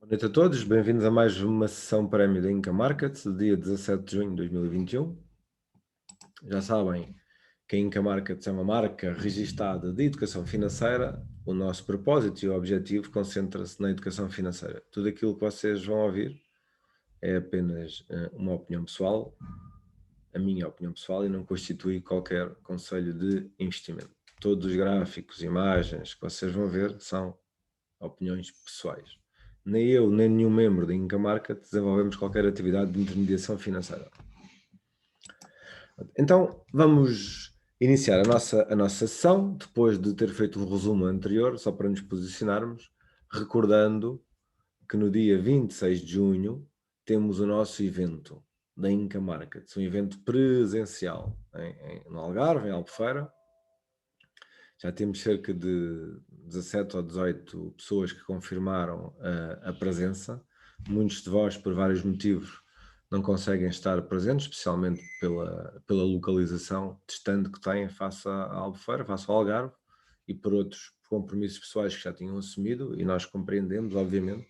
Boa noite a todos, bem-vindos a mais uma sessão prémio da Inca Markets, do dia 17 de junho de 2021. Já sabem que a Inca Markets é uma marca registada de educação financeira. O nosso propósito e o objetivo concentra-se na educação financeira. Tudo aquilo que vocês vão ouvir é apenas uma opinião pessoal, a minha opinião pessoal, e não constitui qualquer conselho de investimento. Todos os gráficos, imagens que vocês vão ver são opiniões pessoais. Nem eu, nem nenhum membro da Inca Market desenvolvemos qualquer atividade de intermediação financeira. Então, vamos iniciar a nossa sessão, depois de ter feito um resumo anterior, só para nos posicionarmos, recordando que no dia 26 de junho temos o nosso evento da Inca Market, um evento presencial no Algarve, em Albufeira. Já temos cerca de 17 ou 18 pessoas que confirmaram a presença. Muitos de vós, por vários motivos, não conseguem estar presentes, especialmente pela localização distante que têm face à Albufeira, face ao Algarve, e por outros compromissos pessoais que já tinham assumido, e nós compreendemos, obviamente.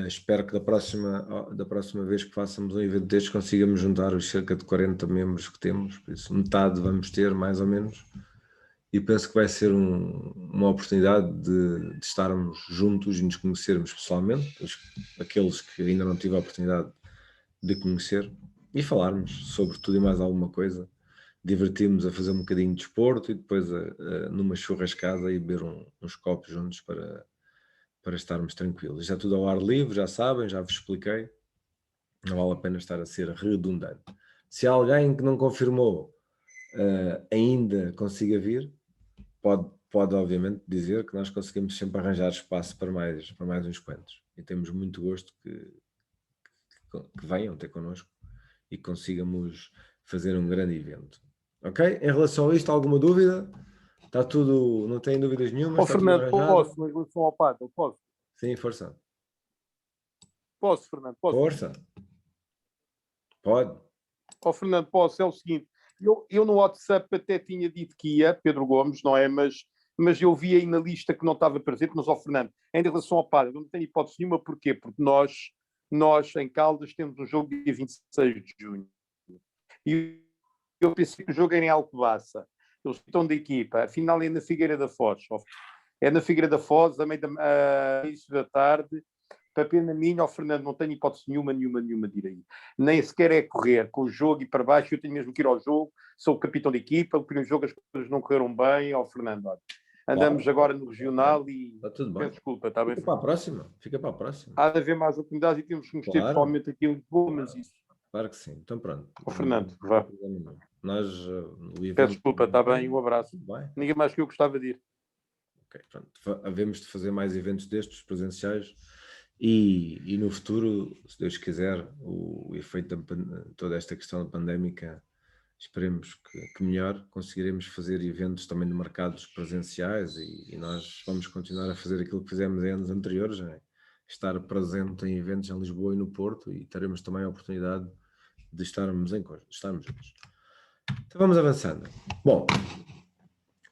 Espero que da próxima vez que façamos um evento destes consigamos juntar os cerca de 40 membros que temos, por isso metade vamos ter, mais ou menos. E penso que vai ser uma oportunidade de estarmos juntos e nos conhecermos pessoalmente, aqueles que ainda não tive a oportunidade de conhecer, e falarmos sobre tudo e mais alguma coisa, divertirmos a fazer um bocadinho de desporto e depois numa churrascada e beber uns copos juntos para estarmos tranquilos. Já tudo ao ar livre, já sabem, já vos expliquei, não vale a pena estar a ser redundante. Se há alguém que não confirmou ainda consiga vir, pode obviamente dizer que nós conseguimos sempre arranjar espaço para mais uns quantos, e temos muito gosto que venham ter connosco e consigamos fazer um grande evento. Ok? Em relação a isto, alguma dúvida? Está tudo, não tem dúvidas nenhuma? Está tudo Fernando, arranjado? posso, em relação ao paddle, posso? Sim, força. Posso, Fernando, posso? Força. Pode. Fernando, posso, é o seguinte, eu no WhatsApp até tinha dito que ia, Pedro Gomes, não é? Mas eu vi aí na lista que não estava presente, mas, Fernando, em relação ao paddle, eu não tenho hipótese nenhuma, porquê? Porque nós em Caldas temos um jogo dia 26 de junho. E eu pensei que o jogo era em Alcobaça. Eles estão da equipa, afinal é na Figueira da Foz. É na Figueira da Foz, a início da tarde. Para pena minha, Fernando, não tenho hipótese nenhuma de ir aí. Nem sequer é correr com o jogo e para baixo, eu tenho mesmo que ir ao jogo, sou o capitão da equipa, o primeiro jogo as coisas não correram bem, Fernando. Olha. Andamos agora no regional e está tudo bem. peço desculpa, está bem? Fica para a próxima. Fica para a próxima. Há de haver mais oportunidades e temos que nos ter pessoalmente aqui em Lisboa, mas isso. Claro que sim. Então pronto. Fernando, vá. Nós, o evento... Peço desculpa, está bem, um abraço. Ninguém mais que eu gostava de ir. Ok, pronto. Havemos de fazer mais eventos destes, presenciais, e no futuro, se Deus quiser, o efeito de toda esta questão pandémica, esperemos que melhor, conseguiremos fazer eventos também de mercados presenciais, e nós vamos continuar a fazer aquilo que fizemos em anos anteriores, estar presente em eventos em Lisboa e no Porto, e teremos também a oportunidade de estarmos juntos. Então vamos avançando. Bom,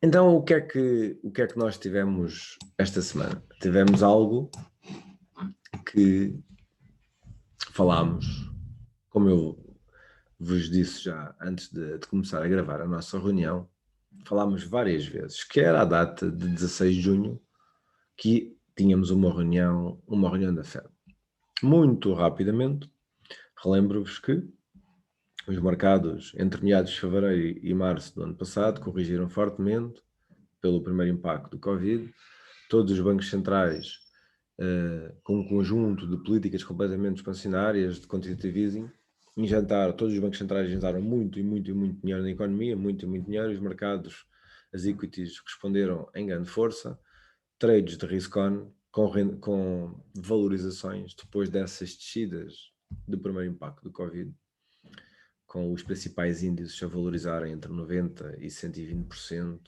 então o que é que nós tivemos esta semana? Tivemos algo que falámos, como eu vos disse já antes de começar a gravar a nossa reunião, falámos várias vezes, que era a data de 16 de junho, que tínhamos uma reunião da FED. Muito rapidamente, relembro-vos que os mercados entre meados de fevereiro e março do ano passado corrigiram fortemente pelo primeiro impacto do Covid. Todos os bancos centrais, com um conjunto de políticas completamente expansionárias de quantitative easing, todos os bancos centrais injetaram muito dinheiro na economia, muito dinheiro. Os mercados, as equities, responderam em grande força. Trades de risk-on com valorizações depois dessas descidas do primeiro impacto do Covid, com os principais índices a valorizarem entre 90% e 120%,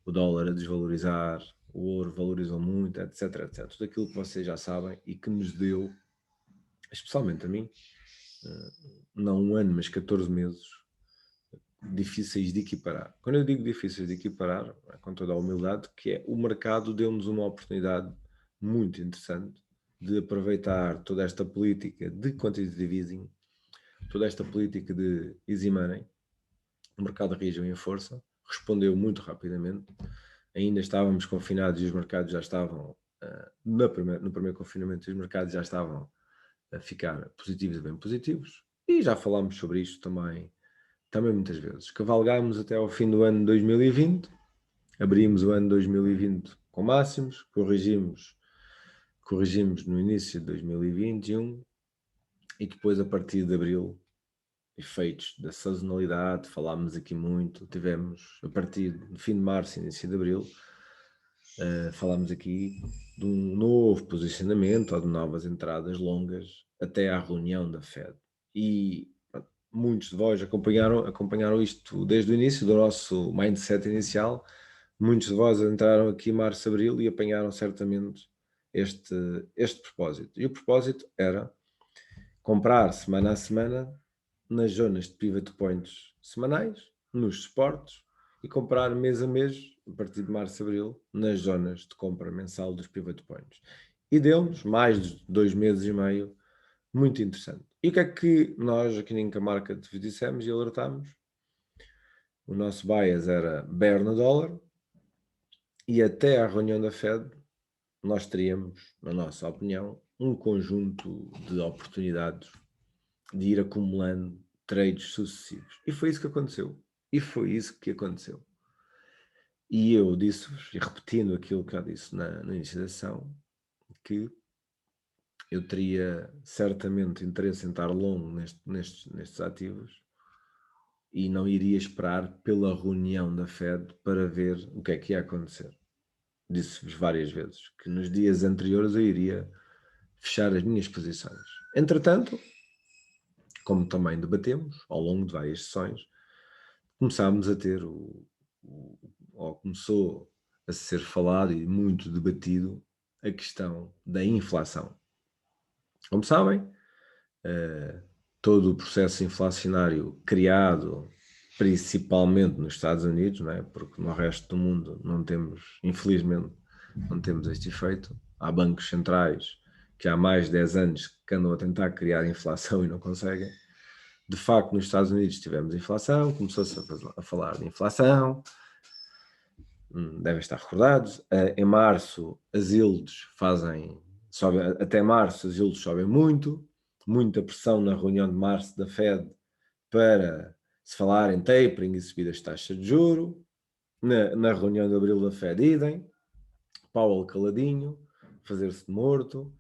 o dólar a desvalorizar, o ouro valorizou muito, etc. Tudo aquilo que vocês já sabem e que nos deu, especialmente a mim, não um ano, mas 14 meses, difíceis de equiparar. Quando eu digo difíceis de equiparar, com toda a humildade, que é o mercado deu-nos uma oportunidade muito interessante de aproveitar toda esta política de quantitative easing, toda esta política de easy money, o mercado reagiu em força, respondeu muito rapidamente. Ainda estávamos confinados e os mercados já estavam, no primeiro confinamento, os mercados já estavam a ficar positivos e bem positivos. E já falámos sobre isto também muitas vezes. Cavalgámos até ao fim do ano 2020, abrimos o ano 2020 com máximos, corrigimos no início de 2021 e depois, a partir de abril, efeitos da sazonalidade, falámos aqui muito, tivemos a partir do fim de março, início de abril, falámos aqui de um novo posicionamento ou de novas entradas longas até à reunião da Fed. E muitos de vós acompanharam isto desde o início do nosso mindset inicial. Muitos de vós entraram aqui em março, abril e apanharam certamente este propósito. E o propósito era comprar semana a semana nas zonas de pivot points semanais, nos suportes, e comprar mês a mês, a partir de março e abril, nas zonas de compra mensal dos pivot points. E deu-nos mais de 2 meses e meio, muito interessante. E o que é que nós aqui na Inca Market dissemos e alertámos? O nosso bias era bear no dólar, e até à reunião da Fed nós teríamos, na nossa opinião, um conjunto de oportunidades de ir acumulando trades sucessivos. E foi isso que aconteceu. E eu disse-vos, e repetindo aquilo que eu disse no início da sessão, que eu teria certamente interesse em estar longo nestes ativos e não iria esperar pela reunião da Fed para ver o que é que ia acontecer. Disse-vos várias vezes que nos dias anteriores eu iria fechar as minhas posições. Entretanto, como também debatemos ao longo de várias sessões, começámos a ter ou começou a ser falado e muito debatido a questão da inflação. Como sabem, todo o processo inflacionário criado principalmente nos Estados Unidos, não é? Porque no resto do mundo não temos, infelizmente, não temos este efeito. Há bancos centrais que há mais de 10 anos que andam a tentar criar inflação e não conseguem. De facto, nos Estados Unidos tivemos inflação, começou-se a falar de inflação, devem estar recordados. Em março, as yields sobem, até março as yields sobem muita pressão na reunião de março da Fed para se falar em tapering e subidas de taxa de juro. Na reunião de abril da Fed, idem. Powell caladinho, fazer-se de morto,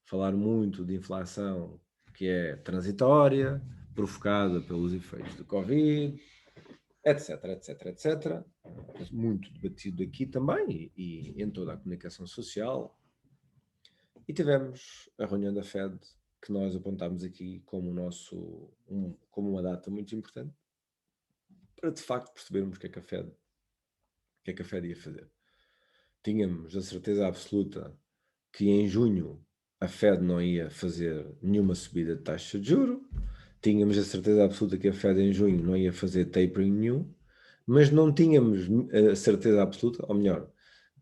falar muito de inflação que é transitória, provocada pelos efeitos do Covid, etc. Muito debatido aqui também e em toda a comunicação social. E tivemos a reunião da Fed, que nós apontámos aqui como como uma data muito importante para de facto percebermos o que é que a Fed ia fazer. Tínhamos a certeza absoluta que em junho a Fed não ia fazer nenhuma subida de taxa de juro. Tínhamos a certeza absoluta que a Fed em junho não ia fazer tapering nenhum, mas não tínhamos a certeza absoluta, ou melhor,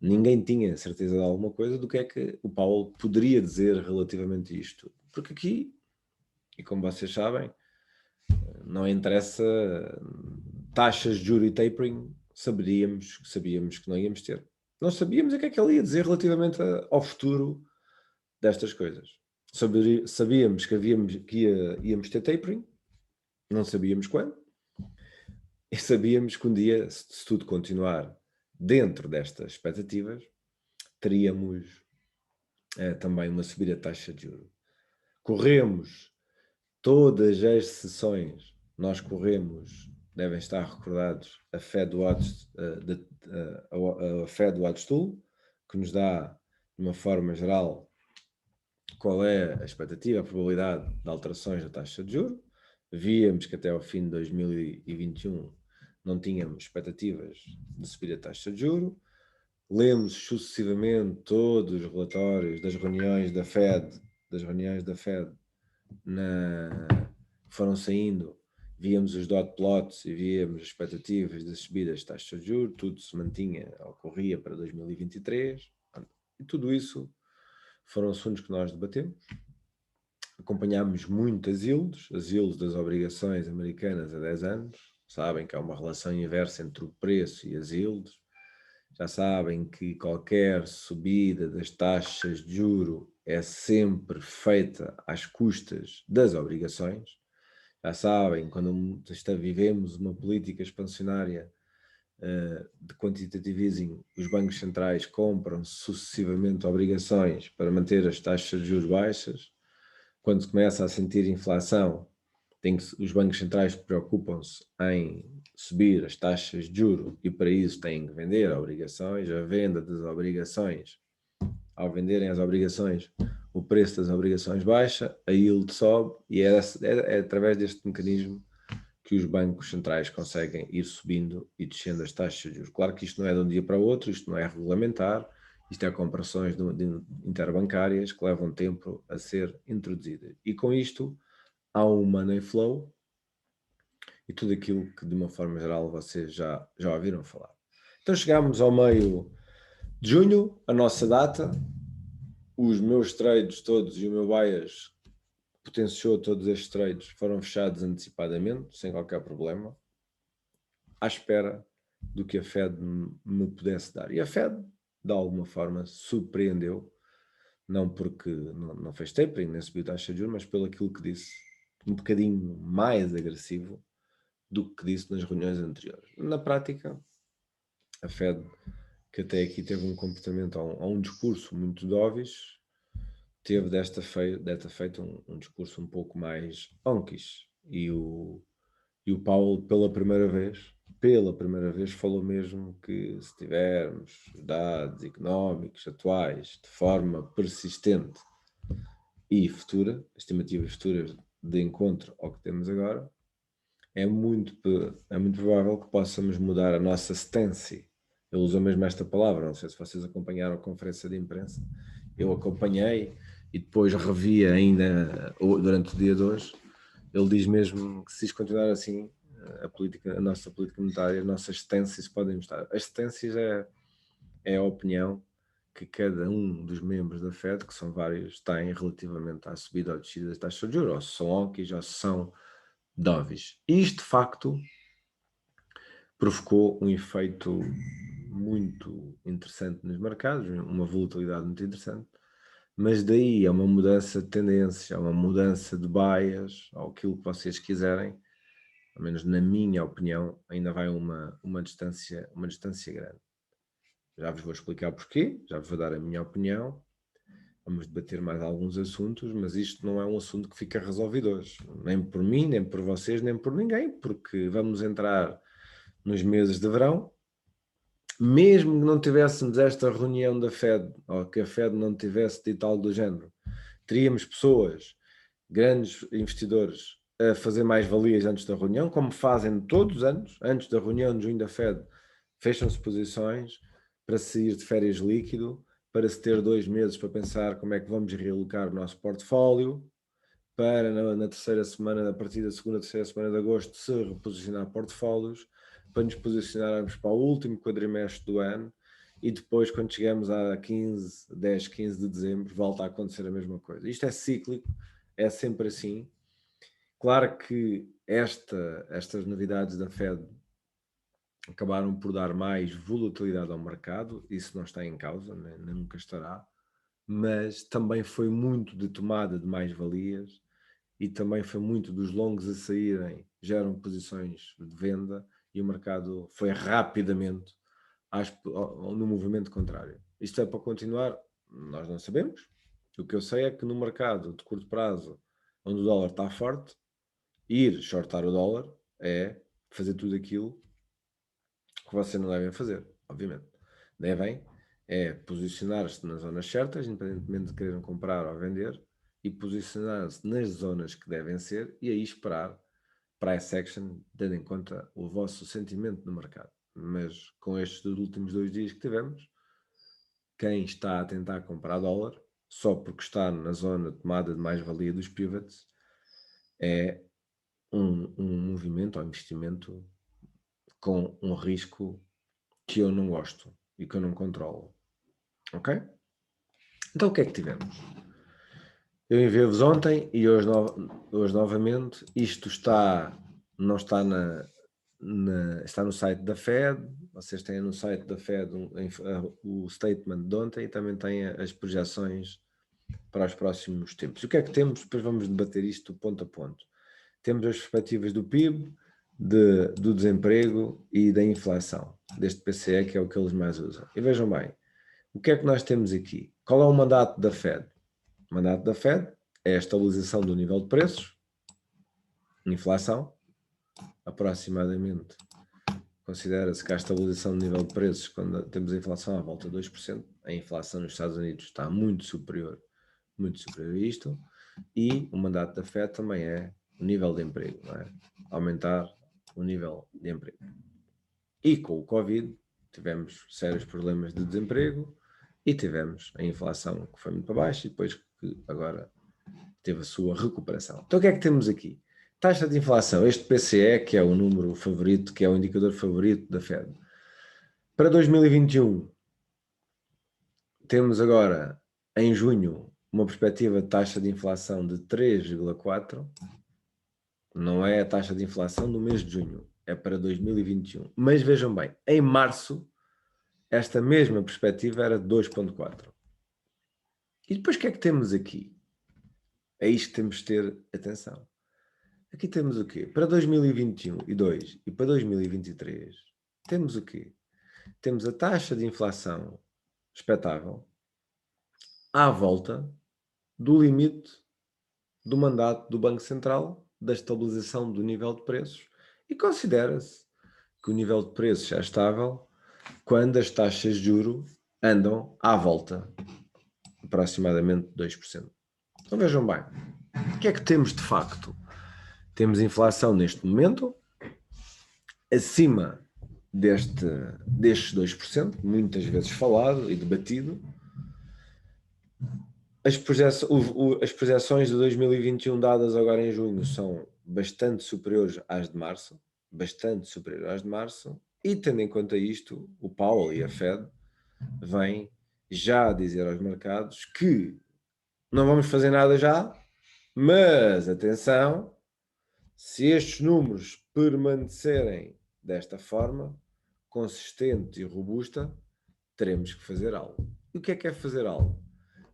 ninguém tinha certeza de alguma coisa do que é que o Powell poderia dizer relativamente a isto. Porque aqui, e como vocês sabem, não interessa taxas de juros e tapering, sabíamos que não íamos ter. Não sabíamos o que é que ele ia dizer relativamente ao futuro destas coisas. Sabíamos que íamos ter tapering, não sabíamos quando, e sabíamos que um dia, se tudo continuar dentro destas expectativas, teríamos também uma subida de taxa de juros. Corremos todas as sessões, nós corremos, devem estar recordados, a Fed Watch, a Fed Watch Tool, que nos dá, de uma forma geral, qual é a expectativa, a probabilidade de alterações da taxa de juros. Víamos que até ao fim de 2021 não tínhamos expectativas de subir a taxa de juros. Lemos sucessivamente todos os relatórios das reuniões da Fed, foram saindo, víamos os dot plots e víamos as expectativas de subidas de taxa de juros, tudo se mantinha, ocorria para 2023, e tudo isso foram assuntos que nós debatemos. Acompanhámos muito as yields das obrigações americanas a 10 anos. Sabem que há uma relação inversa entre o preço e as yields. Já sabem que qualquer subida das taxas de juro é sempre feita às custas das obrigações. Já sabem, quando vivemos uma política expansionária de quantitative easing, os bancos centrais compram sucessivamente obrigações para manter as taxas de juros baixas. Quando se começa a sentir inflação, os bancos centrais preocupam-se em subir as taxas de juros e para isso têm que vender obrigações. A venda das obrigações, ao venderem as obrigações, o preço das obrigações baixa, a yield sobe e é através deste mecanismo que os bancos centrais conseguem ir subindo e descendo as taxas de juros. Claro que isto não é de um dia para o outro, isto não é regulamentar, isto é comparações interbancárias que levam tempo a ser introduzidas. E com isto há um money flow e tudo aquilo que de uma forma geral vocês já ouviram falar. Então chegamos ao meio de junho, a nossa data, os meus trades todos e o meu bias potenciou todos estes trades, foram fechados antecipadamente, sem qualquer problema, à espera do que a Fed me pudesse dar. E a Fed, de alguma forma, surpreendeu, não porque não fez tapering, nem subiu taxa de juros, mas pelo aquilo que disse, um bocadinho mais agressivo do que disse nas reuniões anteriores. Na prática, a Fed, que até aqui teve um comportamento, um discurso muito dovish, teve desta feita um discurso um pouco mais hawkish. E o Powell, pela primeira vez, falou mesmo que se tivermos dados económicos atuais de forma persistente e futura, estimativas futuras de encontro ao que temos agora, é muito provável que possamos mudar a nossa stance. Ele usou mesmo esta palavra, não sei se vocês acompanharam a conferência de imprensa. Eu acompanhei e depois revi ainda durante o dia de hoje. Ele diz mesmo que se isto continuar assim, a nossa política monetária, as nossas stances podem estar. As stances é a opinião que cada um dos membros da Fed, que são vários, tem relativamente à subida ou descida das taxas de juros, ou se são hawkish, ou se são dovish. Isto, de facto, provocou um efeito muito interessante nos mercados, uma volatilidade muito interessante, mas daí é uma mudança de tendência, é uma mudança de bias, ou aquilo que vocês quiserem, ao menos na minha opinião, ainda vai uma distância grande. Já vos vou explicar porquê, já vos vou dar a minha opinião, vamos debater mais alguns assuntos, mas isto não é um assunto que fica resolvido hoje, nem por mim, nem por vocês, nem por ninguém, porque vamos entrar nos meses de verão. Mesmo que não tivéssemos esta reunião da Fed, ou que a Fed não tivesse dito algo do género, teríamos pessoas, grandes investidores, a fazer mais-valias antes da reunião, como fazem todos os anos, antes da reunião de junho da Fed, fecham-se posições para sair de férias líquido, para se ter 2 meses para pensar como é que vamos realocar o nosso portfólio, para na terceira semana, a partir da segunda, terceira semana de agosto, se reposicionar portfólios, para nos posicionarmos para o último quadrimestre do ano e depois, quando chegamos a 10, 15 de dezembro, volta a acontecer a mesma coisa. Isto é cíclico, é sempre assim. Claro que estas novidades da Fed acabaram por dar mais volatilidade ao mercado, isso não está em causa, nem nunca estará, mas também foi muito de tomada de mais-valias e também foi muito dos longos a saírem, geram posições de venda e o mercado foi rapidamente no movimento contrário. Isto é para continuar? Nós não sabemos. O que eu sei é que no mercado de curto prazo, onde o dólar está forte, ir shortar o dólar é fazer tudo aquilo que vocês não devem fazer, obviamente. Devem posicionar-se nas zonas certas, independentemente de quererem comprar ou vender, e posicionar-se nas zonas que devem ser e aí esperar price action, tendo em conta o vosso sentimento no mercado. Mas com estes últimos 2 dias que tivemos, quem está a tentar comprar dólar, só porque está na zona de tomada de mais-valia dos pivots, é um movimento ou investimento com um risco que eu não gosto e que eu não controlo. Ok? Então o que é que tivemos? Eu enviei-vos ontem e hoje novamente. Isto não está está no site da Fed. Vocês têm no site da Fed o statement de ontem e também têm as projeções para os próximos tempos. O que é que temos? Depois vamos debater isto ponto a ponto. Temos as perspectivas do PIB, do desemprego e da inflação, deste PCE, que é o que eles mais usam. E vejam bem, o que é que nós temos aqui? Qual é o mandato da Fed? O mandato da Fed é a estabilização do nível de preços, inflação, aproximadamente. Considera-se que a estabilização do nível de preços, quando temos a inflação à volta de 2%, a inflação nos Estados Unidos está muito superior a isto, e o mandato da Fed também é o nível de emprego, não é? Aumentar o nível de emprego. E com o Covid tivemos sérios problemas de desemprego e tivemos a inflação que foi muito para baixo e depois que agora teve a sua recuperação. Então o que é que temos aqui? Taxa de inflação, este PCE, que é o número favorito, que é o indicador favorito da Fed. Para 2021, temos agora, em junho, uma perspectiva de taxa de inflação de 3,4%. Não é a taxa de inflação no mês de junho, é para 2021. Mas vejam bem, em março, esta mesma perspectiva era de 2,4%. E depois o que é que temos aqui? É isto que temos de ter atenção. Aqui temos o quê? Para 2021 e 2 e para 2023, temos o quê? Temos a taxa de inflação expectável à volta do limite do mandato do Banco Central da estabilização do nível de preços e considera-se que o nível de preços é estável quando as taxas de juro andam à volta aproximadamente 2%. Então vejam bem, o que é que temos de facto? Temos inflação neste momento acima destes 2%, muitas vezes falado e debatido. As projeções de 2021 dadas agora em junho são bastante superiores às de março, e tendo em conta isto, o Powell e a Fed vêm já dizer aos mercados que não vamos fazer nada já, mas atenção, se estes números permanecerem desta forma, consistente e robusta, teremos que fazer algo. E o que é fazer algo?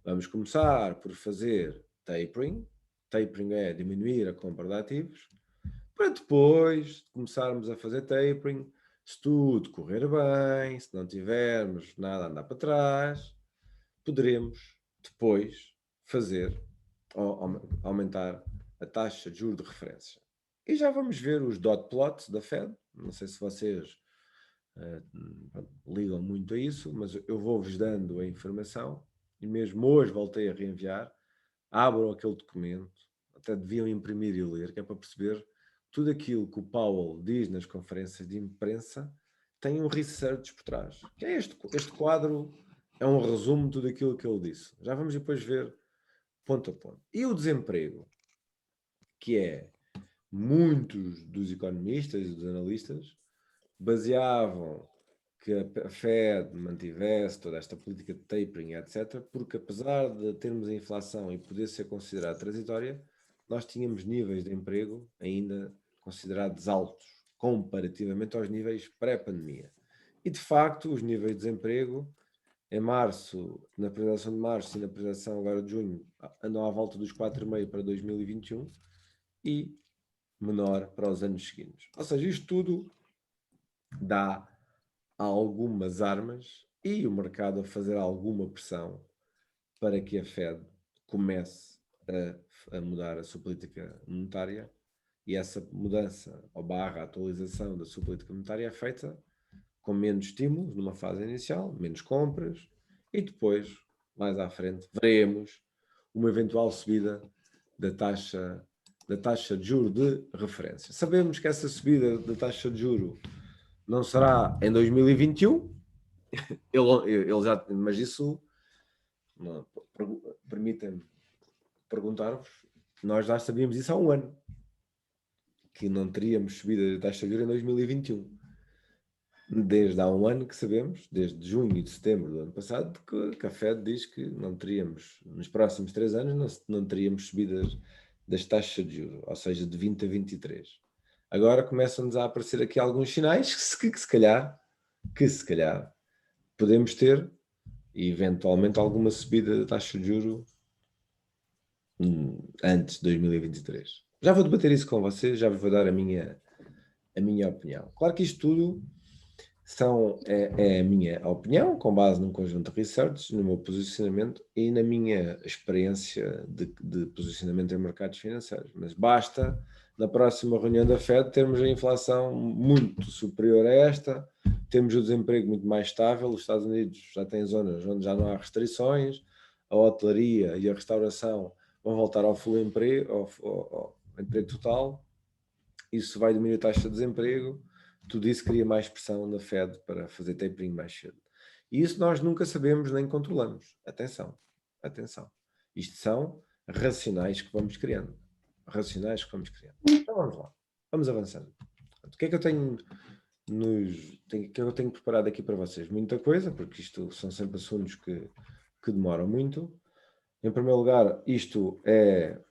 Vamos começar por fazer tapering. Tapering é diminuir a compra de ativos, para depois começarmos a fazer tapering. Se tudo correr bem, se não tivermos nada a andar para trás, poderemos depois fazer ou aumentar a taxa de juros de referência. E já vamos ver os dot plots da Fed. Não sei se vocês ligam muito a isso, mas eu vou-vos dando a informação e mesmo hoje voltei a reenviar. Abram aquele documento, até deviam imprimir e ler, que é para perceber tudo aquilo que o Powell diz nas conferências de imprensa tem um research por trás. Que é este quadro é um resumo de tudo aquilo que ele disse. Já vamos depois ver ponto a ponto. E o desemprego, que é muitos dos economistas e dos analistas baseavam que a Fed mantivesse toda esta política de tapering, etc., porque apesar de termos a inflação e poder ser considerada transitória, nós tínhamos níveis de emprego ainda considerados altos, comparativamente aos níveis pré-pandemia. E, de facto, os níveis de desemprego, em março, na projeção de março e na projeção agora de junho, andam à volta dos 4,5% para 2021 e menor para os anos seguintes. Ou seja, isto tudo dá algumas armas e o mercado a fazer alguma pressão para que a Fed comece a mudar a sua política monetária, e essa mudança ou atualização da sua política monetária é feita com menos estímulos numa fase inicial, menos compras, e depois, mais à frente, veremos uma eventual subida da taxa de juro de referência. Sabemos que essa subida da taxa de juro não será em 2021, ele já, mas isso permitem-me perguntar-vos, nós já sabíamos isso há um ano, que não teríamos subida de taxa de juros em 2021. desde há um ano que sabemos, desde junho e de setembro do ano passado, que a Fed diz que não teríamos, nos próximos 3 anos, não teríamos subidas das taxas de juros, ou seja, de 20 a 23. Agora começam-nos a aparecer aqui alguns sinais que se calhar podemos ter, e eventualmente alguma subida da taxa de juros antes de 2023. Já vou debater isso com vocês, já vos vou dar a minha opinião. Claro que isto tudo é a minha opinião, com base num conjunto de research, no meu posicionamento e na minha experiência de posicionamento em mercados financeiros. Mas basta, na próxima reunião da Fed, termos a inflação muito superior a esta, temos o desemprego muito mais estável, os Estados Unidos já têm zonas onde já não há restrições, a hotelaria e a restauração vão voltar ao full emprego, ao emprego total, isso vai diminuir a taxa de desemprego, tudo isso cria mais pressão na Fed para fazer tapering mais cedo. E isso nós nunca sabemos nem controlamos. Atenção. Isto são racionais que vamos criando. Então vamos lá. Vamos avançando. O que é que eu tenho preparado aqui para vocês? Muita coisa, porque isto são sempre assuntos que demoram muito. Em primeiro lugar, isto é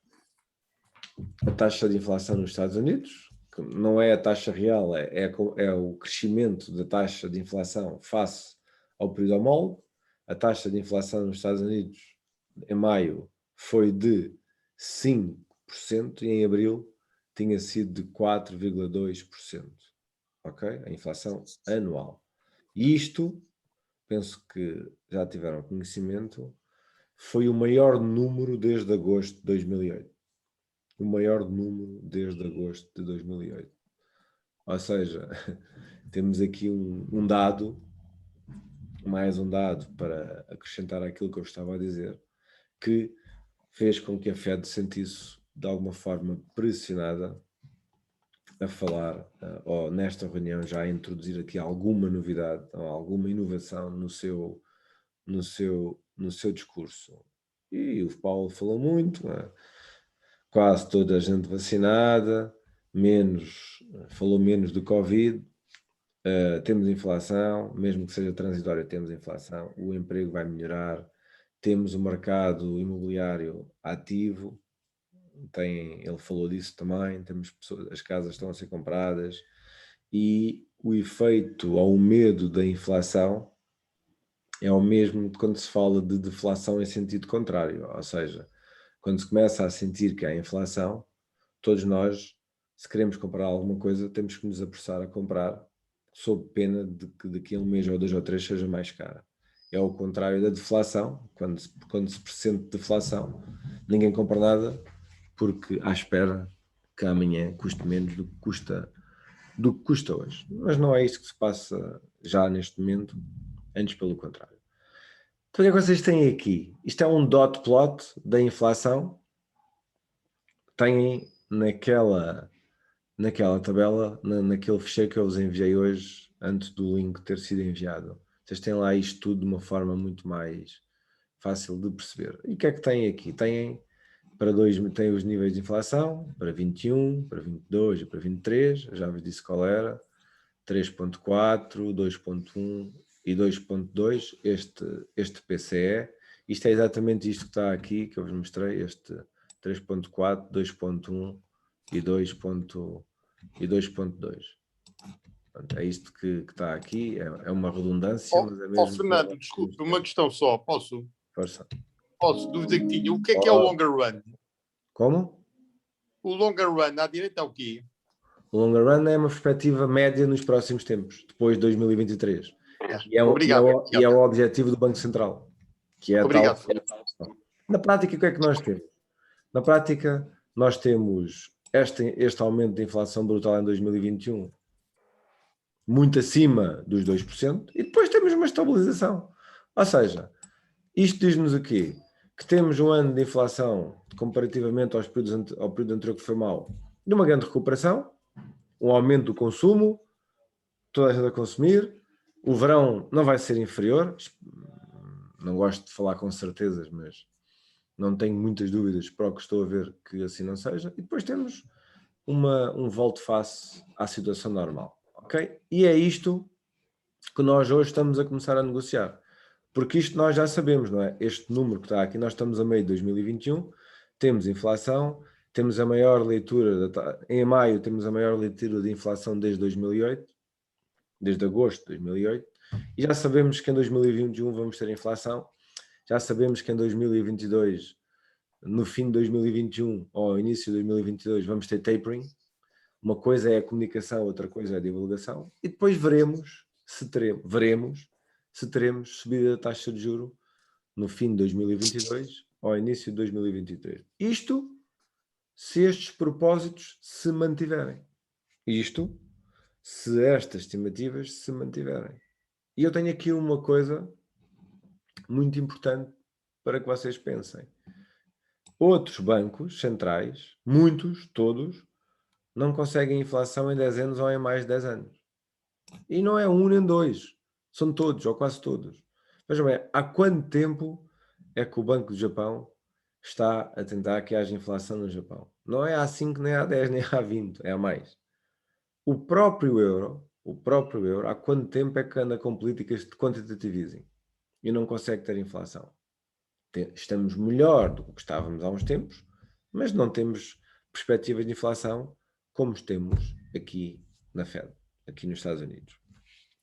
a taxa de inflação nos Estados Unidos, que não é a taxa real, é o crescimento da taxa de inflação face ao período homólogo. A taxa de inflação nos Estados Unidos em maio foi de 5% e em abril tinha sido de 4,2%. Ok? A inflação anual. E isto, penso que já tiveram conhecimento, foi o maior número desde agosto de 2008. O maior número desde agosto de 2008. Ou seja, temos aqui um dado, mais um dado para acrescentar aquilo que eu estava a dizer, que fez com que a Fed se sentisse de alguma forma pressionada a falar, ou nesta reunião já a introduzir aqui alguma novidade ou alguma inovação no seu discurso. E o Paulo falou muito, não é? Quase toda a gente vacinada, falou menos do Covid, temos inflação, mesmo que seja transitória, temos inflação, o emprego vai melhorar, temos o mercado imobiliário ativo, ele falou disso também, temos as casas estão a ser compradas, e o efeito ou o medo da inflação é o mesmo quando se fala de deflação em sentido contrário, ou seja, quando se começa a sentir que há inflação, todos nós, se queremos comprar alguma coisa, temos que nos apressar a comprar, sob pena de que daqui a um mês ou 2 ou 3 seja mais cara. É o contrário da deflação. Quando se pressente deflação, ninguém compra nada porque à espera que amanhã custe menos do que custa hoje. Mas não é isto que se passa já neste momento, antes pelo contrário. Então o que é que vocês têm aqui? Isto é um dot plot da inflação. Têm naquela tabela, naquele ficheiro que eu vos enviei hoje, antes do link ter sido enviado. Vocês têm lá isto tudo de uma forma muito mais fácil de perceber. E o que é que têm aqui? Têm os níveis de inflação para 21, para 22 e para 23, já vos disse qual era, 3.4, 2.1 e 2.2, este PCE. Isto é exatamente isto que está aqui, que eu vos mostrei, este 3.4, 2.1 e 2.2. É isto que está aqui, é uma redundância, mas é mesmo... Fernando, desculpe, uma questão só, posso? Força. Posso, dúvida que tinha. O que é o longer run? Como? O longer run, à direita é o quê? O longer run é uma perspectiva média nos próximos tempos, depois de 2023. Obrigado. E é o objetivo do Banco Central. Que é Obrigado. Na prática, o que é que nós temos? Na prática, nós temos este aumento de inflação brutal em 2021 muito acima dos 2%, e depois temos uma estabilização. Ou seja, isto diz-nos o quê? Que temos um ano de inflação, comparativamente ao período anterior que foi mau, de uma grande recuperação, um aumento do consumo, toda a gente a consumir, o verão não vai ser inferior, não gosto de falar com certezas, mas não tenho muitas dúvidas para o que estou a ver que assim não seja, e depois temos um volte-face à situação normal. Ok? E é isto que nós hoje estamos a começar a negociar. Porque isto nós já sabemos, não é? Este número que está aqui, nós estamos a meio de 2021, temos inflação, temos a maior leitura, em maio temos a maior leitura de inflação desde 2008, desde agosto de 2008, e já sabemos que em 2021 vamos ter inflação, já sabemos que em 2022, no fim de 2021 ou início de 2022, vamos ter tapering. Uma coisa é a comunicação, outra coisa é a divulgação, e depois veremos se teremos subida da taxa de juro no fim de 2022 ou início de 2023. Isto se estes propósitos se mantiverem. Isto se estas estimativas se mantiverem. E eu tenho aqui uma coisa muito importante para que vocês pensem. Outros bancos centrais, muitos, todos, não conseguem inflação em 10 anos ou em mais de 10 anos. E não é um nem dois, são todos, ou quase todos. Vejam bem, há quanto tempo é que o Banco do Japão está a tentar que haja inflação no Japão? Não é há 5, nem há 10, nem há 20, é há mais. O próprio euro, há quanto tempo é que anda com políticas de quantitative easing e não consegue ter inflação? Estamos melhor do que estávamos há uns tempos, mas não temos perspectivas de inflação como temos aqui na Fed, aqui nos Estados Unidos,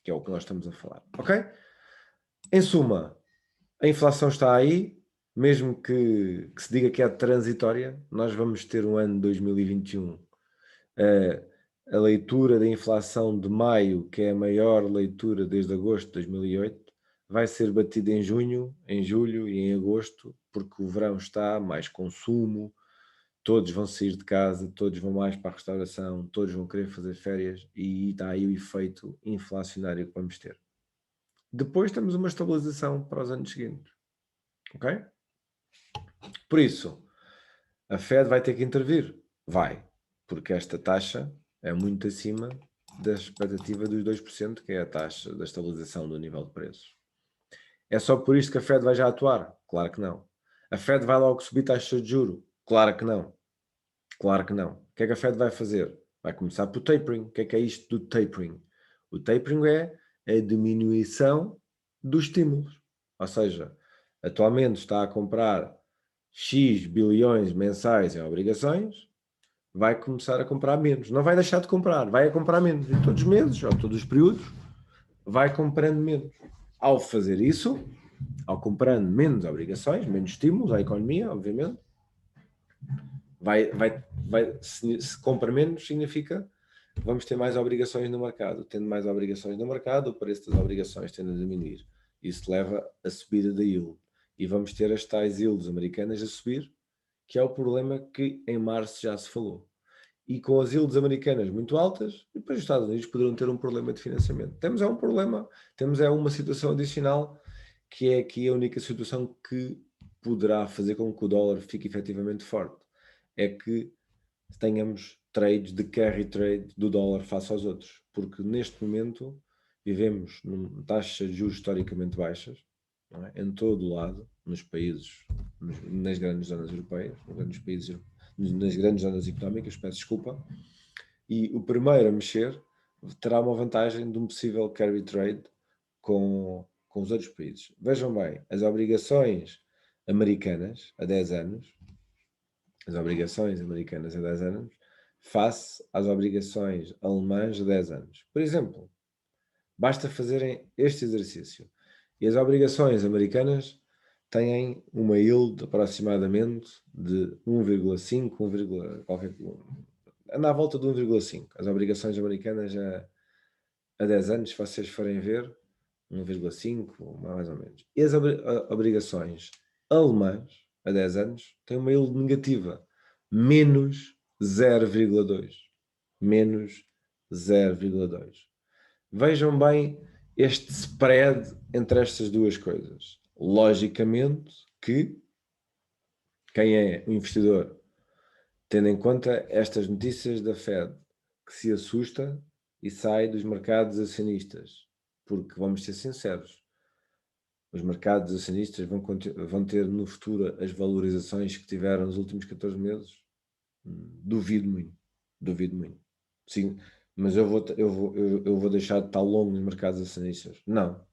que é o que nós estamos a falar, ok? Em suma, a inflação está aí, mesmo que se diga que é transitória, nós vamos ter um ano de 2021, a leitura da inflação de maio, que é a maior leitura desde agosto de 2008, vai ser batida em junho, em julho e em agosto, porque o verão está, mais consumo, todos vão sair de casa, todos vão mais para a restauração, todos vão querer fazer férias e está aí o efeito inflacionário que vamos ter. Depois temos uma estabilização para os anos seguintes, ok? Por isso, a Fed vai ter que intervir? Vai, porque esta taxa é muito acima da expectativa dos 2%, que é a taxa da estabilização do nível de preços. É só por isto que a Fed vai já atuar? Claro que não. A Fed vai logo subir taxas de juro? Claro que não. Claro que não. O que é que a Fed vai fazer? Vai começar por tapering. O que é isto do tapering? O tapering é a diminuição dos estímulos. Ou seja, atualmente está a comprar X bilhões mensais em obrigações, vai começar a comprar menos. Não vai deixar de comprar, vai a comprar menos. E todos os meses, ou todos os períodos, vai comprando menos. Ao fazer isso, ao comprando menos obrigações, menos estímulos à economia, obviamente, se compra menos, significa vamos ter mais obrigações no mercado. Tendo mais obrigações no mercado, o preço das obrigações tende a diminuir. Isso leva à subida da yield. E vamos ter as tais yields americanas a subir, que é o problema que em março já se falou. E com as yields americanas muito altas, depois os Estados Unidos poderão ter um problema de financiamento. Temos um problema, temos uma situação adicional, que é aqui a única situação que poderá fazer com que o dólar fique efetivamente forte. É que tenhamos trades de carry trade do dólar face aos outros. Porque neste momento vivemos em taxas de juros historicamente baixas, não é? Em todo o lado, nos países, nas grandes zonas europeias, nas grandes zonas económicas, peço desculpa, e o primeiro a mexer terá uma vantagem de um possível carry trade com os outros países. Vejam bem, as obrigações americanas a 10 anos, face às obrigações alemãs a 10 anos. Por exemplo, basta fazerem este exercício. E as obrigações americanas têm uma yield aproximadamente de 1,5, anda à volta de 1,5. As obrigações americanas a 10 anos, se vocês forem ver, 1,5, mais ou menos. E as obrigações alemãs a 10 anos têm uma yield negativa, menos 0,2. Menos 0,2. Vejam bem este spread entre estas duas coisas. Logicamente que quem é o investidor, tendo em conta estas notícias da Fed, que se assusta e sai dos mercados acionistas, porque vamos ser sinceros, os mercados acionistas vão ter no futuro as valorizações que tiveram nos últimos 14 meses? Duvido muito. Sim, mas eu vou deixar de estar longo nos mercados acionistas. Não.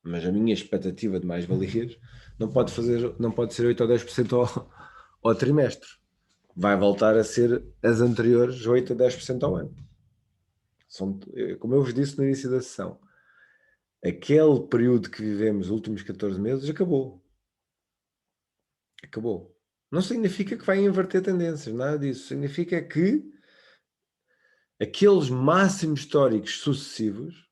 Mas a minha expectativa de mais-valias não pode ser 8 ou 10% ao trimestre. Vai voltar a ser as anteriores 8 a 10% ao ano. Como eu vos disse no início da sessão, aquele período que vivemos, os últimos 14 meses, acabou. Acabou. Não significa que vai inverter tendências, nada disso. Significa que aqueles máximos históricos sucessivos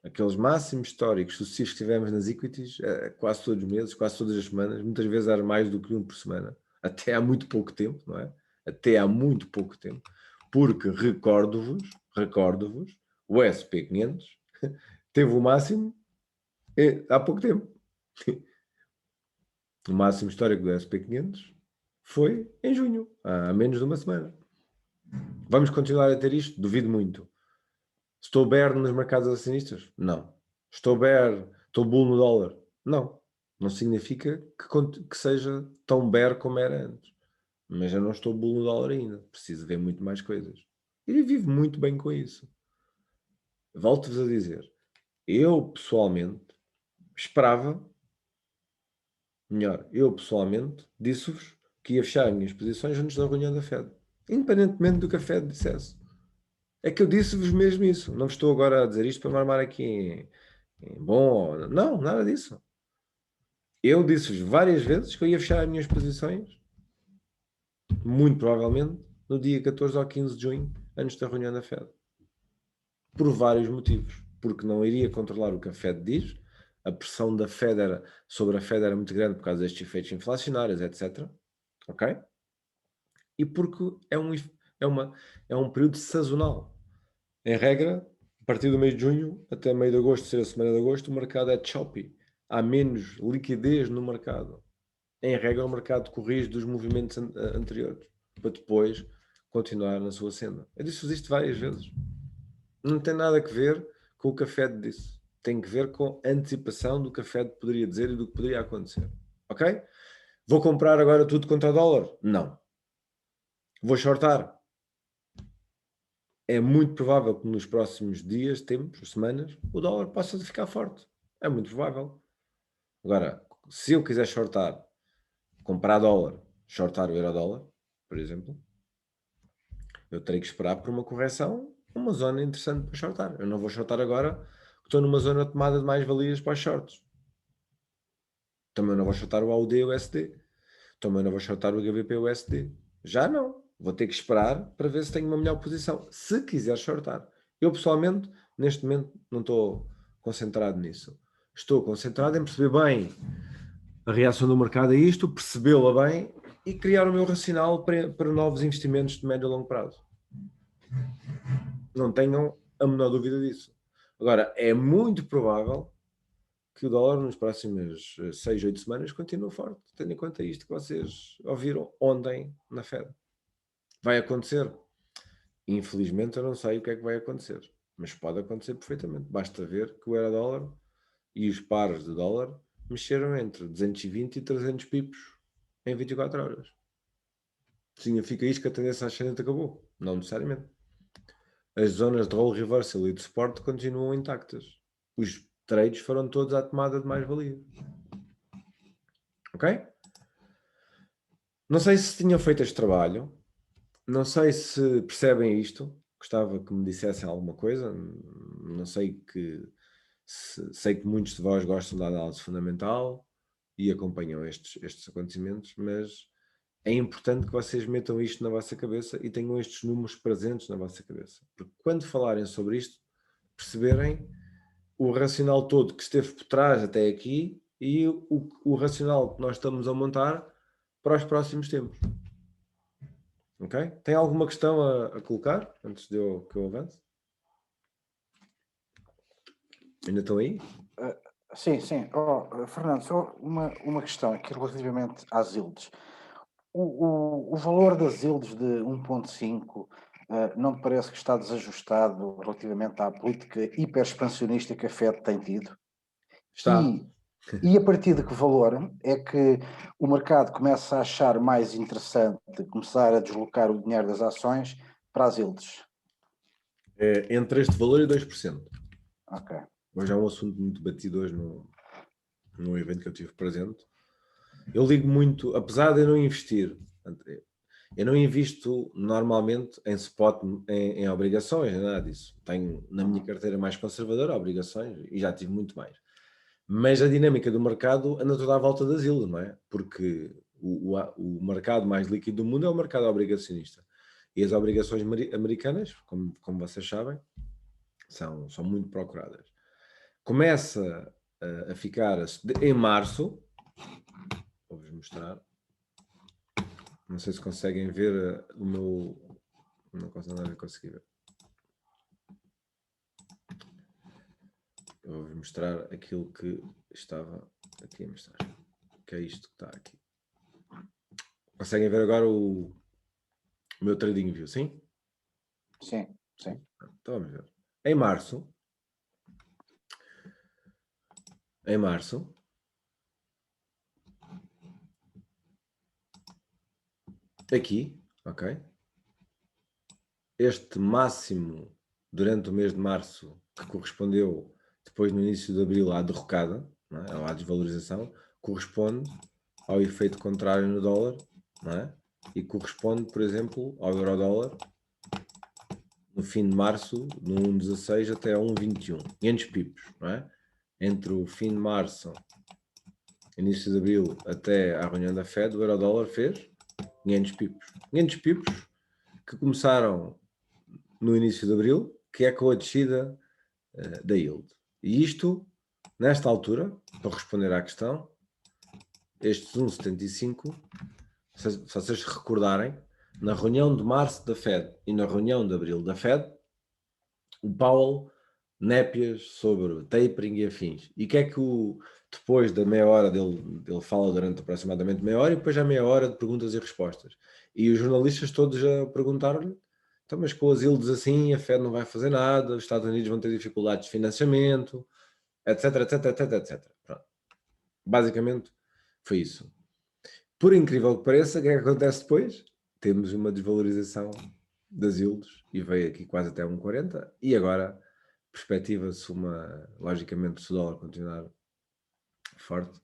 que tivemos nas equities, quase todos os meses, quase todas as semanas, muitas vezes era mais do que um por semana, até há muito pouco tempo, não é? Até há muito pouco tempo, porque recordo-vos, o SP500 teve o máximo há pouco tempo. O máximo histórico do SP500 foi em junho, há menos de uma semana. Vamos continuar a ter isto? Duvido muito. Estou bear nos mercados acionistas? Não. Estou bull no dólar? Não. Não significa que seja tão bear como era antes. Mas eu não estou bull no dólar ainda. Preciso ver muito mais coisas. E vivo muito bem com isso. Volto-vos a dizer. Eu, pessoalmente, disse-vos que ia fechar as minhas posições antes da reunião da Fed. Independentemente do que a Fed dissesse. É que eu disse-vos mesmo isso. Não estou agora a dizer isto para me armar aqui em bom. Não, nada disso. Eu disse-vos várias vezes que eu ia fechar as minhas posições, muito provavelmente, no dia 14 ou 15 de junho, antes da reunião da Fed. Por vários motivos. Porque não iria controlar o que a Fed diz, a pressão da Fed sobre a Fed era muito grande por causa destes efeitos inflacionários, etc. Ok? E porque é um período sazonal. Em regra, a partir do mês de junho até meio de agosto, ser a semana de agosto, o mercado é choppy. Há menos liquidez no mercado. Em regra, o mercado corrige dos movimentos anteriores para depois continuar na sua senda. Eu disse-vos isto várias vezes. Não tem nada a ver com o que a Fed disse. Tem que ver com a antecipação do que a Fed poderia dizer e do que poderia acontecer. Ok? Vou comprar agora tudo contra o dólar? Não. Vou shortar? É muito provável que nos próximos dias, tempos, semanas, o dólar possa ficar forte. É muito provável. Agora, se eu quiser shortar, comprar dólar, shortar o euro-dólar, por exemplo, eu terei que esperar por uma correção, uma zona interessante para shortar. Eu não vou shortar agora, porque estou numa zona de tomada de mais-valias para os shorts. Também não vou shortar o AUD-USD. Também não vou shortar o HVP-USD. Já não. Vou ter que esperar para ver se tenho uma melhor posição. Se quiser shortar. Eu, pessoalmente, neste momento, não estou concentrado nisso. Estou concentrado em perceber bem a reação do mercado a isto, percebê-la bem e criar o meu racional para novos investimentos de médio e longo prazo. Não tenham a menor dúvida disso. Agora, é muito provável que o dólar nos próximas 6, 8 semanas continue forte, tendo em conta isto que vocês ouviram ontem na Fed. Vai acontecer? Infelizmente eu não sei o que é que vai acontecer, mas pode acontecer perfeitamente. Basta ver que o euro-dólar e os pares de dólar mexeram entre 220 e 300 pips em 24 horas. Significa isto que a tendência ascendente acabou? Não necessariamente. As zonas de roll reversal e de suporte continuam intactas. Os trades foram todos à tomada de mais-valia. Ok? Não sei se tinham feito este trabalho. Não sei se percebem isto. Gostava que me dissessem alguma coisa. Não sei sei que muitos de vós gostam da análise fundamental e acompanham estes acontecimentos, mas é importante que vocês metam isto na vossa cabeça e tenham estes números presentes na vossa cabeça. Porque quando falarem sobre isto, perceberem o racional todo que esteve por trás até aqui e o racional que nós estamos a montar para os próximos tempos. Ok? Tem alguma questão a colocar antes que eu avance? Ainda estão aí? Sim. Fernando, só uma questão aqui relativamente às yields. O valor das yields de 1.5 não te parece que está desajustado relativamente à política hiperexpansionista que a Fed tem tido? Está. E a partir de que valor é que o mercado começa a achar mais interessante começar a deslocar o dinheiro das ações para as yields? É entre este valor e 2%. Ok. Hoje é um assunto muito debatido hoje no evento que eu tive presente. Eu ligo muito, apesar de eu não investir, eu não invisto normalmente em spot, em obrigações, nada disso. Tenho na minha carteira mais conservadora obrigações e já tive muito mais. Mas a dinâmica do mercado anda toda à volta das yields, não é? Porque o mercado mais líquido do mundo é o mercado obrigacionista. E as obrigações americanas, como vocês sabem, são muito procuradas. Começa a ficar em março, vou-vos mostrar, não sei se conseguem ver o meu, não consigo nada conseguir ver. Eu vou-vos mostrar aquilo que estava aqui a mostrar, que é isto que está aqui. Conseguem ver agora o meu trading view, sim? Sim, sim. Então vamos ver. Em março, aqui, ok? Este máximo durante o mês de março, que correspondeu depois no início de abril à derrocada, não é? À desvalorização, corresponde ao efeito contrário no dólar, não é? E corresponde, por exemplo, ao euro-dólar no fim de março, no 1,16 até a 1,21, 500 pips, não é? Entre o fim de março, início de abril, até à reunião da Fed, o euro-dólar fez 500 pips. 500 pips que começaram no início de abril, que é com a descida da yield. E isto, nesta altura, para responder à questão, estes 1,75, se vocês se recordarem, na reunião de março da Fed e na reunião de abril da Fed, o Powell népias sobre tapering e afins. E o que é que depois da meia hora dele fala durante aproximadamente meia hora e depois já meia hora de perguntas e respostas. E os jornalistas todos já perguntaram-lhe, então, mas com as yields assim, a Fed não vai fazer nada, os Estados Unidos vão ter dificuldades de financiamento, etc, etc, etc, etc. Pronto. Basicamente foi isso. Por incrível que pareça, o que é que acontece depois? Temos uma desvalorização das yields e veio aqui quase até 1,40 e agora perspectiva-se logicamente, se o dólar continuar forte,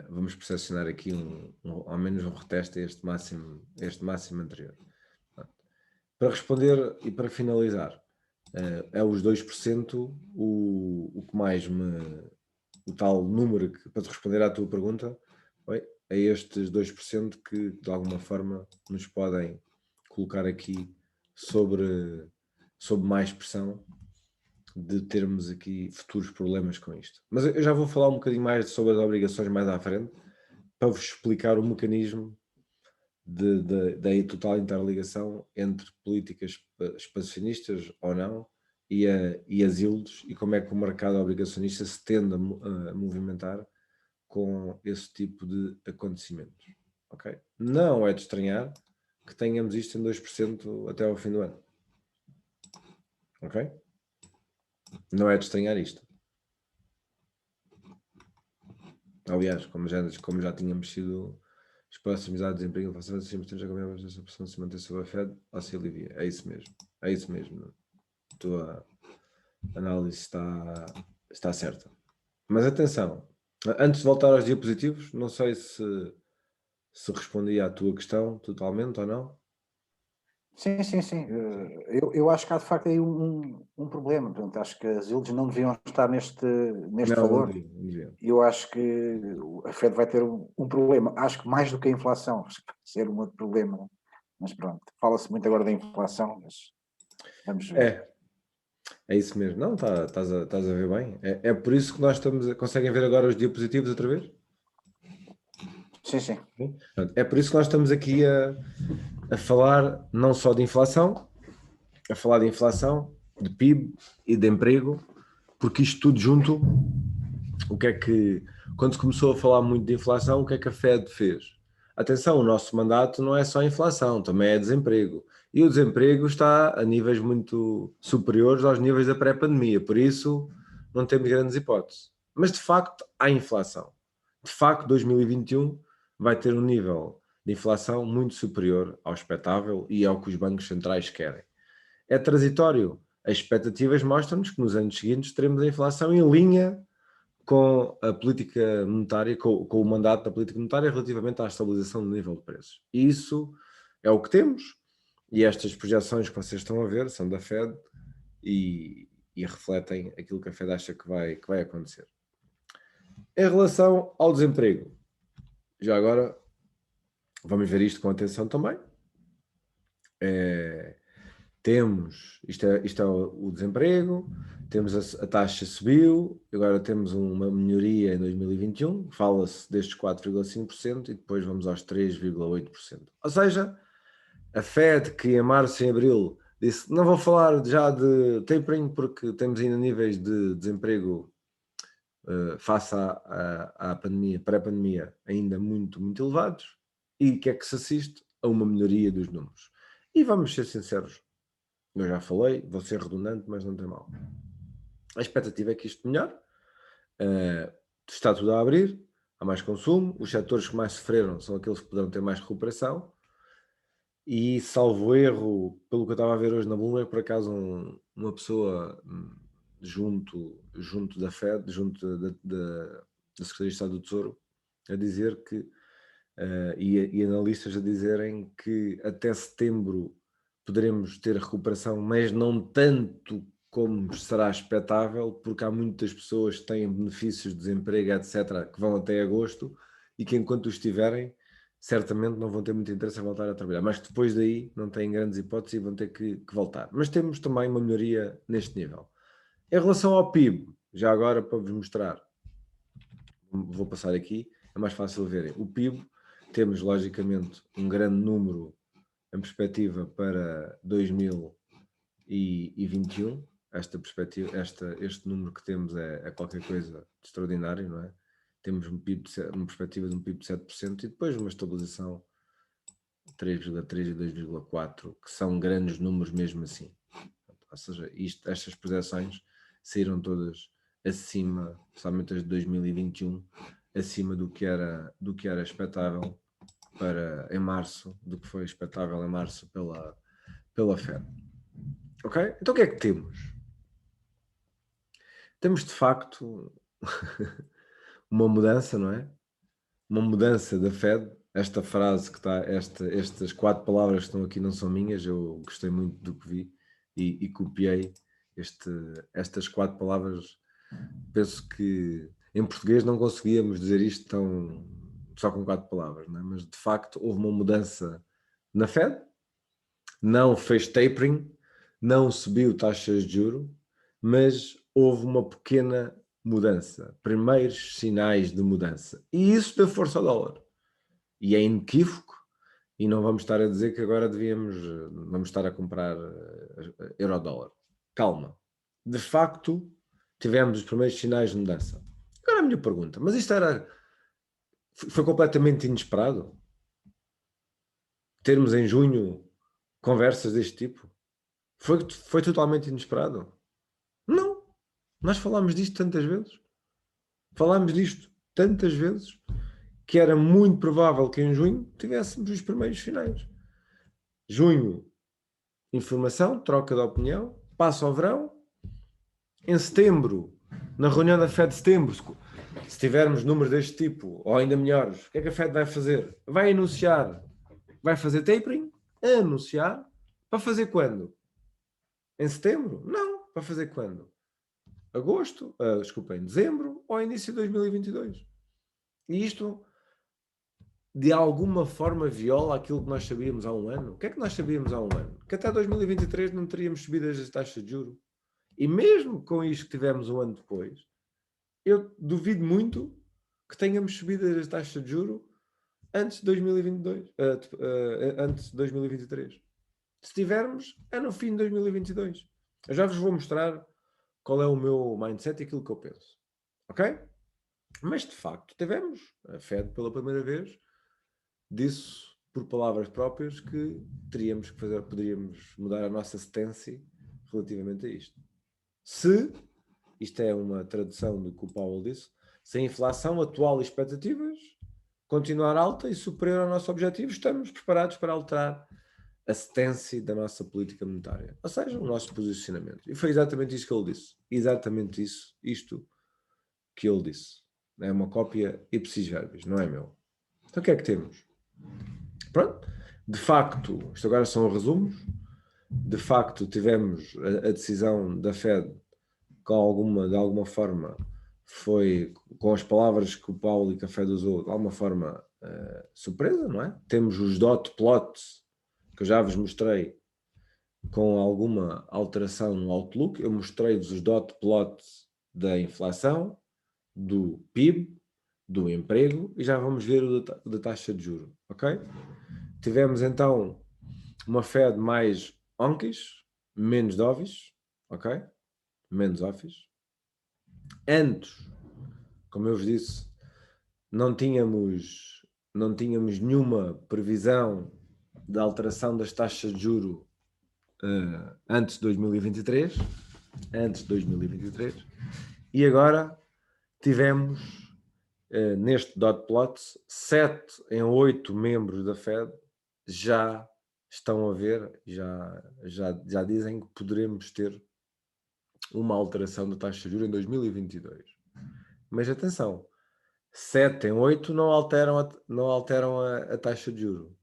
vamos percepcionar aqui ao menos um reteste a este máximo anterior. Para responder e para finalizar, é os 2% o que mais o tal número que, para te responder à tua pergunta, é estes 2% que de alguma forma nos podem colocar aqui sobre mais pressão de termos aqui futuros problemas com isto. Mas eu já vou falar um bocadinho mais sobre as obrigações mais à frente, para vos explicar o mecanismo da total interligação entre políticas expansionistas ou não e as yields e como é que o mercado obrigacionista se tende a movimentar com esse tipo de acontecimentos. Okay? Não é de estranhar que tenhamos isto em 2% até ao fim do ano. Ok? Não é de estranhar isto. Aliás, como já tínhamos sido as proximidades de desemprego, façamos sempre temos a acompanhar essa pressão se manter sobre a Fed ou se alivia. É isso mesmo. É isso mesmo. A tua análise está certa. Mas atenção, antes de voltar aos diapositivos, não sei se respondi à tua questão totalmente ou não. Sim, sim, sim. Eu acho que há de facto aí um problema. Portanto, acho que as yields não deviam estar neste valor. Não devia. Eu acho que a Fed vai ter um problema. Acho que mais do que a inflação, acho que vai ser um outro problema. Mas pronto, fala-se muito agora da inflação, mas vamos ver. É isso mesmo. Não, estás a ver bem. É por isso que nós estamos. Conseguem ver agora os diapositivos outra vez? Sim, sim. É por isso que nós estamos aqui a falar não só de inflação, a falar de inflação, de PIB e de emprego, porque isto tudo junto, quando se começou a falar muito de inflação, o que é que a Fed fez? Atenção, o nosso mandato não é só inflação, também é desemprego. E o desemprego está a níveis muito superiores aos níveis da pré-pandemia, por isso não temos grandes hipóteses. Mas de facto há inflação. De facto, 2021 vai ter um nível de inflação muito superior ao expectável e ao que os bancos centrais querem. é transitório. As expectativas mostram-nos que nos anos seguintes teremos a inflação em linha com a política monetária, com o mandato da política monetária relativamente à estabilização do nível de preços. E isso é o que temos, e estas projeções que vocês estão a ver são da Fed e refletem aquilo que a Fed acha que vai acontecer. Em relação ao desemprego, já agora vamos ver isto com atenção também. Temos, isto é o desemprego, temos a taxa subiu, agora temos uma melhoria em 2021, fala-se destes 4,5% e depois vamos aos 3,8%. Ou seja, a Fed, que em março e abril disse, não vou falar já de tapering porque temos ainda níveis de desemprego face à pandemia, pré-pandemia, ainda muito, muito elevados, e que é que se assiste a uma melhoria dos números. E vamos ser sinceros, eu já falei, vou ser redundante, mas não tem mal. A expectativa é que isto melhore, está tudo a abrir, há mais consumo, os setores que mais sofreram são aqueles que poderão ter mais recuperação, e salvo erro, pelo que eu estava a ver hoje na Bloomberg, por acaso uma pessoa junto da Fed, junto da Secretaria de Estado do Tesouro, a dizer que, e analistas a dizerem que até setembro poderemos ter recuperação, mas não tanto como será expectável, porque há muitas pessoas que têm benefícios de desemprego, etc., que vão até agosto, e que enquanto os tiverem, certamente não vão ter muito interesse em voltar a trabalhar, mas depois daí não têm grandes hipóteses e vão ter que voltar. Mas temos também uma melhoria neste nível. Em relação ao PIB, já agora para vos mostrar, vou passar aqui, é mais fácil verem. O PIB, temos logicamente um grande número em perspectiva para 2021. Esta perspectiva, este número que temos é qualquer coisa de extraordinário, não é? Temos uma perspectiva de um PIB de 7% e depois uma estabilização 3,3 e 2,4, que são grandes números mesmo assim. Ou seja, estas projeções saíram todas acima, somente as de 2021, acima do que era expectável em março, do que foi expectável em março pela Fed. Ok? Então o que é que temos? Temos de facto uma mudança, não é? Uma mudança da Fed. Esta frase que está, estas 4 palavras que estão aqui não são minhas, eu gostei muito do que vi e copiei estas 4 palavras. Penso que em português não conseguíamos dizer isto só com 4 palavras, não é? Mas de facto houve uma mudança na Fed, não fez tapering, não subiu taxas de juros, mas houve uma pequena mudança, primeiros sinais de mudança, e isso deu força ao dólar, e é inequívoco, e não vamos estar a dizer que agora vamos estar a comprar euro-dólar. Calma, de facto tivemos os primeiros sinais de mudança. Agora a minha pergunta, mas isto foi completamente inesperado? Termos em junho conversas deste tipo? Foi totalmente inesperado? Não, nós falámos disto tantas vezes. Falámos disto tantas vezes que era muito provável que em junho tivéssemos os primeiros sinais. Junho, informação, troca de opinião, passa ao verão. Em setembro, na reunião da Fed de setembro, se tivermos números deste tipo, ou ainda melhores, o que é que a Fed vai fazer? Vai anunciar, vai fazer tapering, anunciar, para fazer quando? Em setembro? Não, para fazer quando? Agosto, em dezembro ou início de 2022. E isto, de alguma forma, viola aquilo que nós sabíamos há um ano. O que é que nós sabíamos há um ano? Que até 2023 não teríamos subidas das taxas de juros. E mesmo com isto que tivemos um ano depois, eu duvido muito que tenhamos subidas das taxas de juros antes de 2022, antes de 2023. Se tivermos, é no fim de 2022. Eu já vos vou mostrar qual é o meu mindset e aquilo que eu penso. Ok? Mas, de facto, tivemos. A Fed, pela primeira vez, disse, por palavras próprias, que poderíamos mudar a nossa stance relativamente a isto. Se, isto é uma tradução do que o Powell disse, se a inflação atual e expectativas continuar alta e superior ao nosso objetivo, estamos preparados para alterar a stance da nossa política monetária, ou seja, o nosso posicionamento. E foi exatamente isso que ele disse. Exatamente isso, isto que ele disse. É uma cópia ipsis verbis, não é meu. Então o que é que temos? Pronto. De facto, isto agora são resumos. De facto, tivemos a decisão da Fed de alguma forma, foi com as palavras que o Paulo e que a Fed usou, de alguma forma surpresa, não é? Temos os dot plots, que eu já vos mostrei, com alguma alteração no Outlook. Eu mostrei-vos os dot plots da inflação, do PIB, do emprego, e já vamos ver o da taxa de juros, ok? Tivemos então uma Fed mais hawkish, menos dovish, ok? Menos office. Antes, como eu vos disse, não tínhamos nenhuma previsão de alteração das taxas de juro antes de 2023, e agora tivemos neste dot plot 7 em 8 membros da Fed já estão a ver, já dizem que poderemos ter uma alteração da taxa de juros em 2022. Mas atenção, 7 em 8 não alteram a taxa de juros.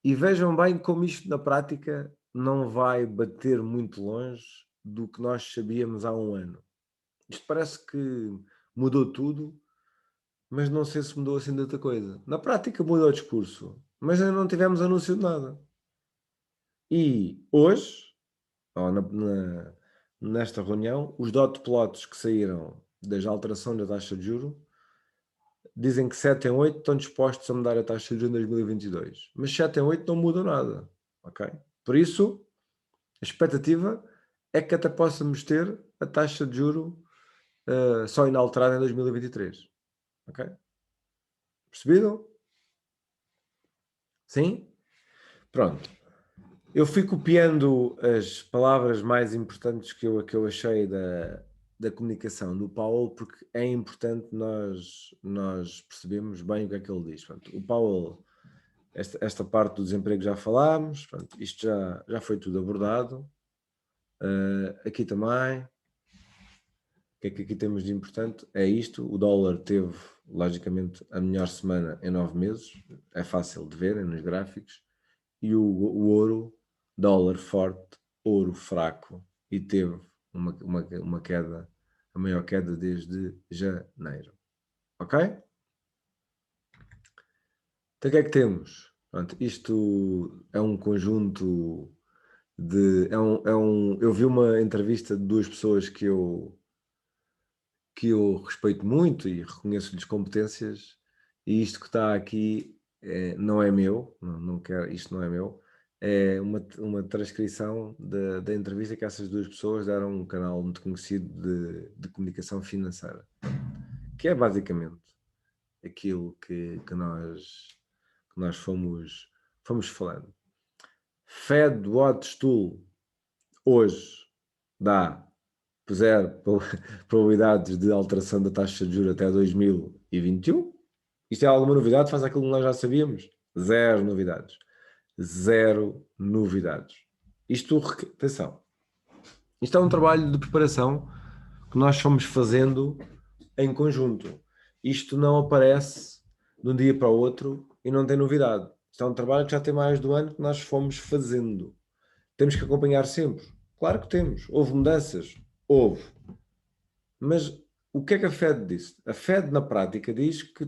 E vejam bem como isto na prática não vai bater muito longe do que nós sabíamos há um ano. Isto parece que mudou tudo, mas não sei se mudou assim de outra coisa. Na prática mudou o discurso, mas ainda não tivemos anúncio de nada. E hoje, nesta reunião, os dot plots que saíram das alterações da taxa de juros dizem que 7 em 8 estão dispostos a mudar a taxa de juros em 2022. Mas 7 em 8 não mudam nada. Ok? Por isso, a expectativa é que até possamos ter a taxa de juros só inalterada em 2023. Ok? Percebido? Sim? Pronto. Eu fui copiando as palavras mais importantes que eu achei da comunicação do Powell, porque é importante nós percebermos bem o que é que ele diz. Portanto, o Powell, esta parte do desemprego já falámos, portanto, isto já foi tudo abordado. Aqui também, o que é que aqui temos de importante? É isto, o dólar teve, logicamente, a melhor semana em 9 meses, é fácil de ver nos gráficos, e o ouro, dólar forte, ouro fraco, e teve uma queda, a maior queda desde janeiro. Ok? Então o que é que temos? Pronto, isto é um conjunto de... eu vi uma entrevista de duas pessoas que eu respeito muito e reconheço-lhes competências, e isto que está aqui não é meu, não quero, isto não é meu, é uma transcrição da entrevista que essas duas pessoas deram a um canal muito conhecido de comunicação financeira, que é basicamente aquilo que nós fomos falando. Fed Watch Tool hoje dá zero probabilidades de alteração da taxa de juros até 2021. Isto é alguma novidade? Faz aquilo que nós já sabíamos? Zero novidades. Zero novidades. Atenção, isto é um trabalho de preparação que nós fomos fazendo em conjunto. Isto não aparece de um dia para o outro e não tem novidade. Isto é um trabalho que já tem mais de um ano que nós fomos fazendo. Temos que acompanhar sempre. Claro que temos. Houve mudanças? Houve. Mas o que é que a Fed disse? A Fed, na prática, diz que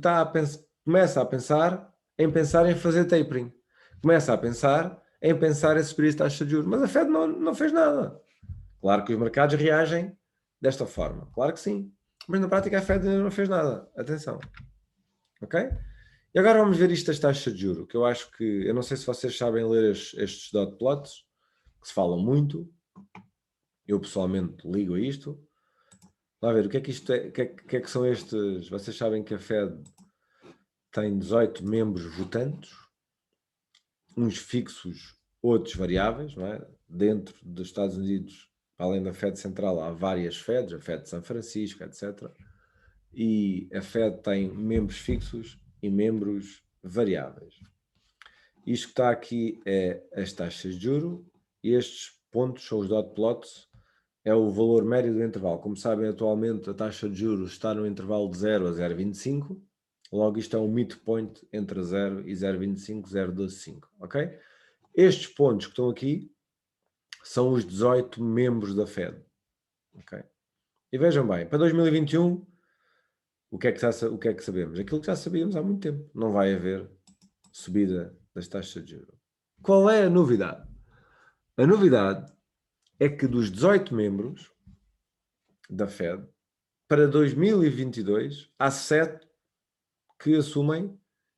começa a pensar em fazer tapering. Começa a pensar em subir a taxa de juros. Mas a Fed não fez nada. Claro que os mercados reagem desta forma. Claro que sim. Mas na prática a Fed ainda não fez nada. Atenção. Ok? E agora vamos ver isto das taxas de juros, que eu acho que... Eu não sei se vocês sabem ler estes dot plots, que se falam muito. Eu pessoalmente ligo a isto. Vá ver, o que é que isto é? O que é que são estes? Vocês sabem que a Fed tem 18 membros votantes, uns fixos, outros variáveis, não é? Dentro dos Estados Unidos, além da Fed Central, há várias Feds, a Fed de São Francisco, etc. E a Fed tem membros fixos e membros variáveis. Isto que está aqui é as taxas de juros e estes pontos são os dot plots, é o valor médio do intervalo. Como sabem, atualmente a taxa de juros está no intervalo de 0 a 0,25, logo isto é um midpoint entre 0 e 0,25, 0,125, ok? Estes pontos que estão aqui são os 18 membros da Fed, ok? E vejam bem, para 2021, o que é que sabemos? Aquilo que já sabíamos há muito tempo. Não vai haver subida das taxas de juros. Qual é a novidade? A novidade é que dos 18 membros da Fed, para 2022, há 7 que assumem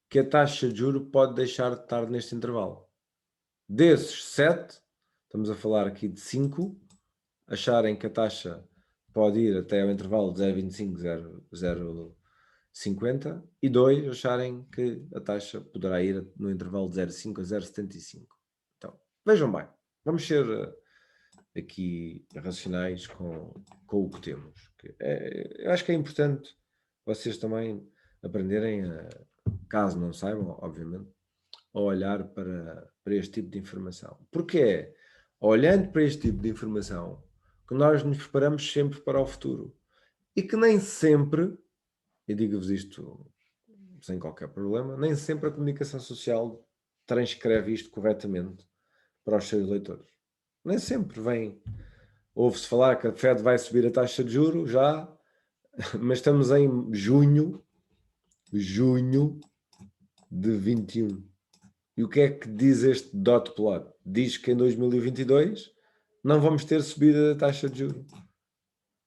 que a taxa de juros pode deixar de estar neste intervalo. Desses 7, estamos a falar aqui de 5, acharem que a taxa pode ir até ao intervalo de 0,25, 0,50 e 2 acharem que a taxa poderá ir no intervalo de 0,5 a 0,75. Então, vejam bem, vamos ser aqui racionais com o que temos. Eu acho que é importante vocês também aprenderem, caso não saibam, obviamente, a olhar para este tipo de informação. Porque é olhando para este tipo de informação que nós nos preparamos sempre para o futuro. E que nem sempre, e digo-vos isto sem qualquer problema, nem sempre a comunicação social transcreve isto corretamente para os seus leitores. Nem sempre vem. Ouve-se falar que a Fed vai subir a taxa de juros já, mas estamos em junho de 21. E o que é que diz este dot plot? Diz que em 2022 não vamos ter subida da taxa de juros.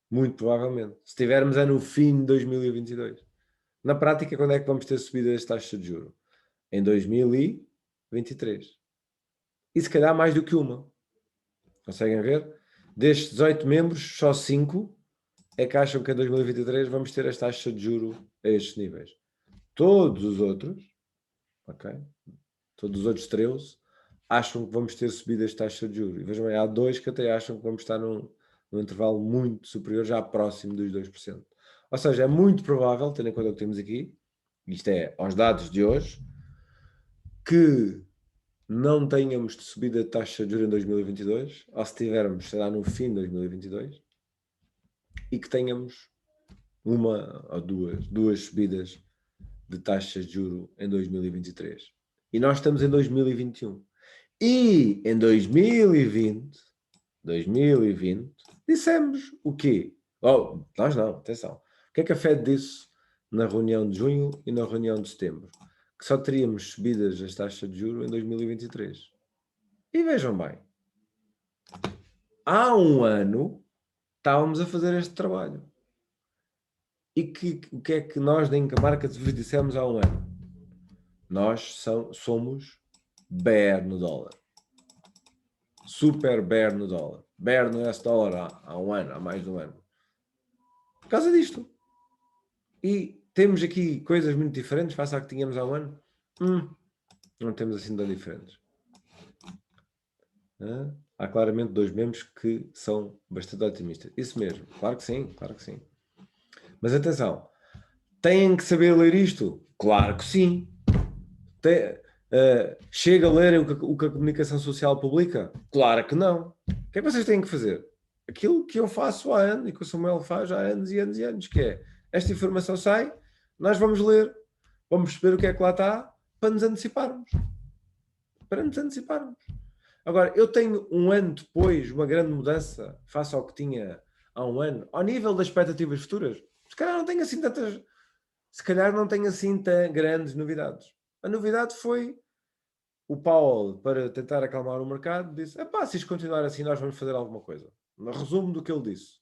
Muito provavelmente. Se tivermos é no fim de 2022. Na prática, quando é que vamos ter subida das taxas de juros? Em 2023. E se calhar mais do que uma. Conseguem ver? Destes 18 membros, só 5 é que acham que em 2023 vamos ter as taxas de juros a estes níveis. Todos os outros, ok? Todos os outros 13 acham que vamos ter subidas de taxa de juros. E vejam bem, há 2 que até acham que vamos estar num intervalo muito superior, já próximo dos 2%. Ou seja, é muito provável, tendo em conta o que temos aqui, isto é, aos dados de hoje, que não tenhamos de subida de taxa de juros em 2022, ou se tivermos, será no fim de 2022, e que tenhamos uma ou duas subidas de taxas de juros em 2023. E nós estamos em 2021. E em 2020, dissemos o quê? Oh, nós não, atenção. O que é que a Fed disse na reunião de junho e na reunião de setembro? Que só teríamos subidas das taxas de juros em 2023. E vejam bem, há um ano estávamos a fazer este trabalho. E o que é que nós da Incamarca dissemos há um ano? Nós somos bear no dólar. Super bear no dólar. Bear no US dólar há um ano, há mais de um ano. Por causa disto. E temos aqui coisas muito diferentes face ao que tínhamos há um ano? Não temos assim tão diferentes. Há claramente 2 membros que são bastante otimistas. Isso mesmo. Claro que sim, claro que sim. Mas atenção. Têm que saber ler isto? Claro que sim. Chega a ler o que a comunicação social publica? Claro que não. O que é que vocês têm que fazer? Aquilo que eu faço há anos e que o Samuel faz há anos e anos e anos, que é, esta informação sai, nós vamos ler, vamos perceber o que é que lá está, para nos anteciparmos. Agora, eu tenho um ano depois, uma grande mudança, face ao que tinha há um ano, ao nível das expectativas futuras. Se calhar não tenho assim tão grandes novidades. A novidade foi o Powell, para tentar acalmar o mercado, disse, se isto continuar assim, nós vamos fazer alguma coisa. No resumo do que ele disse.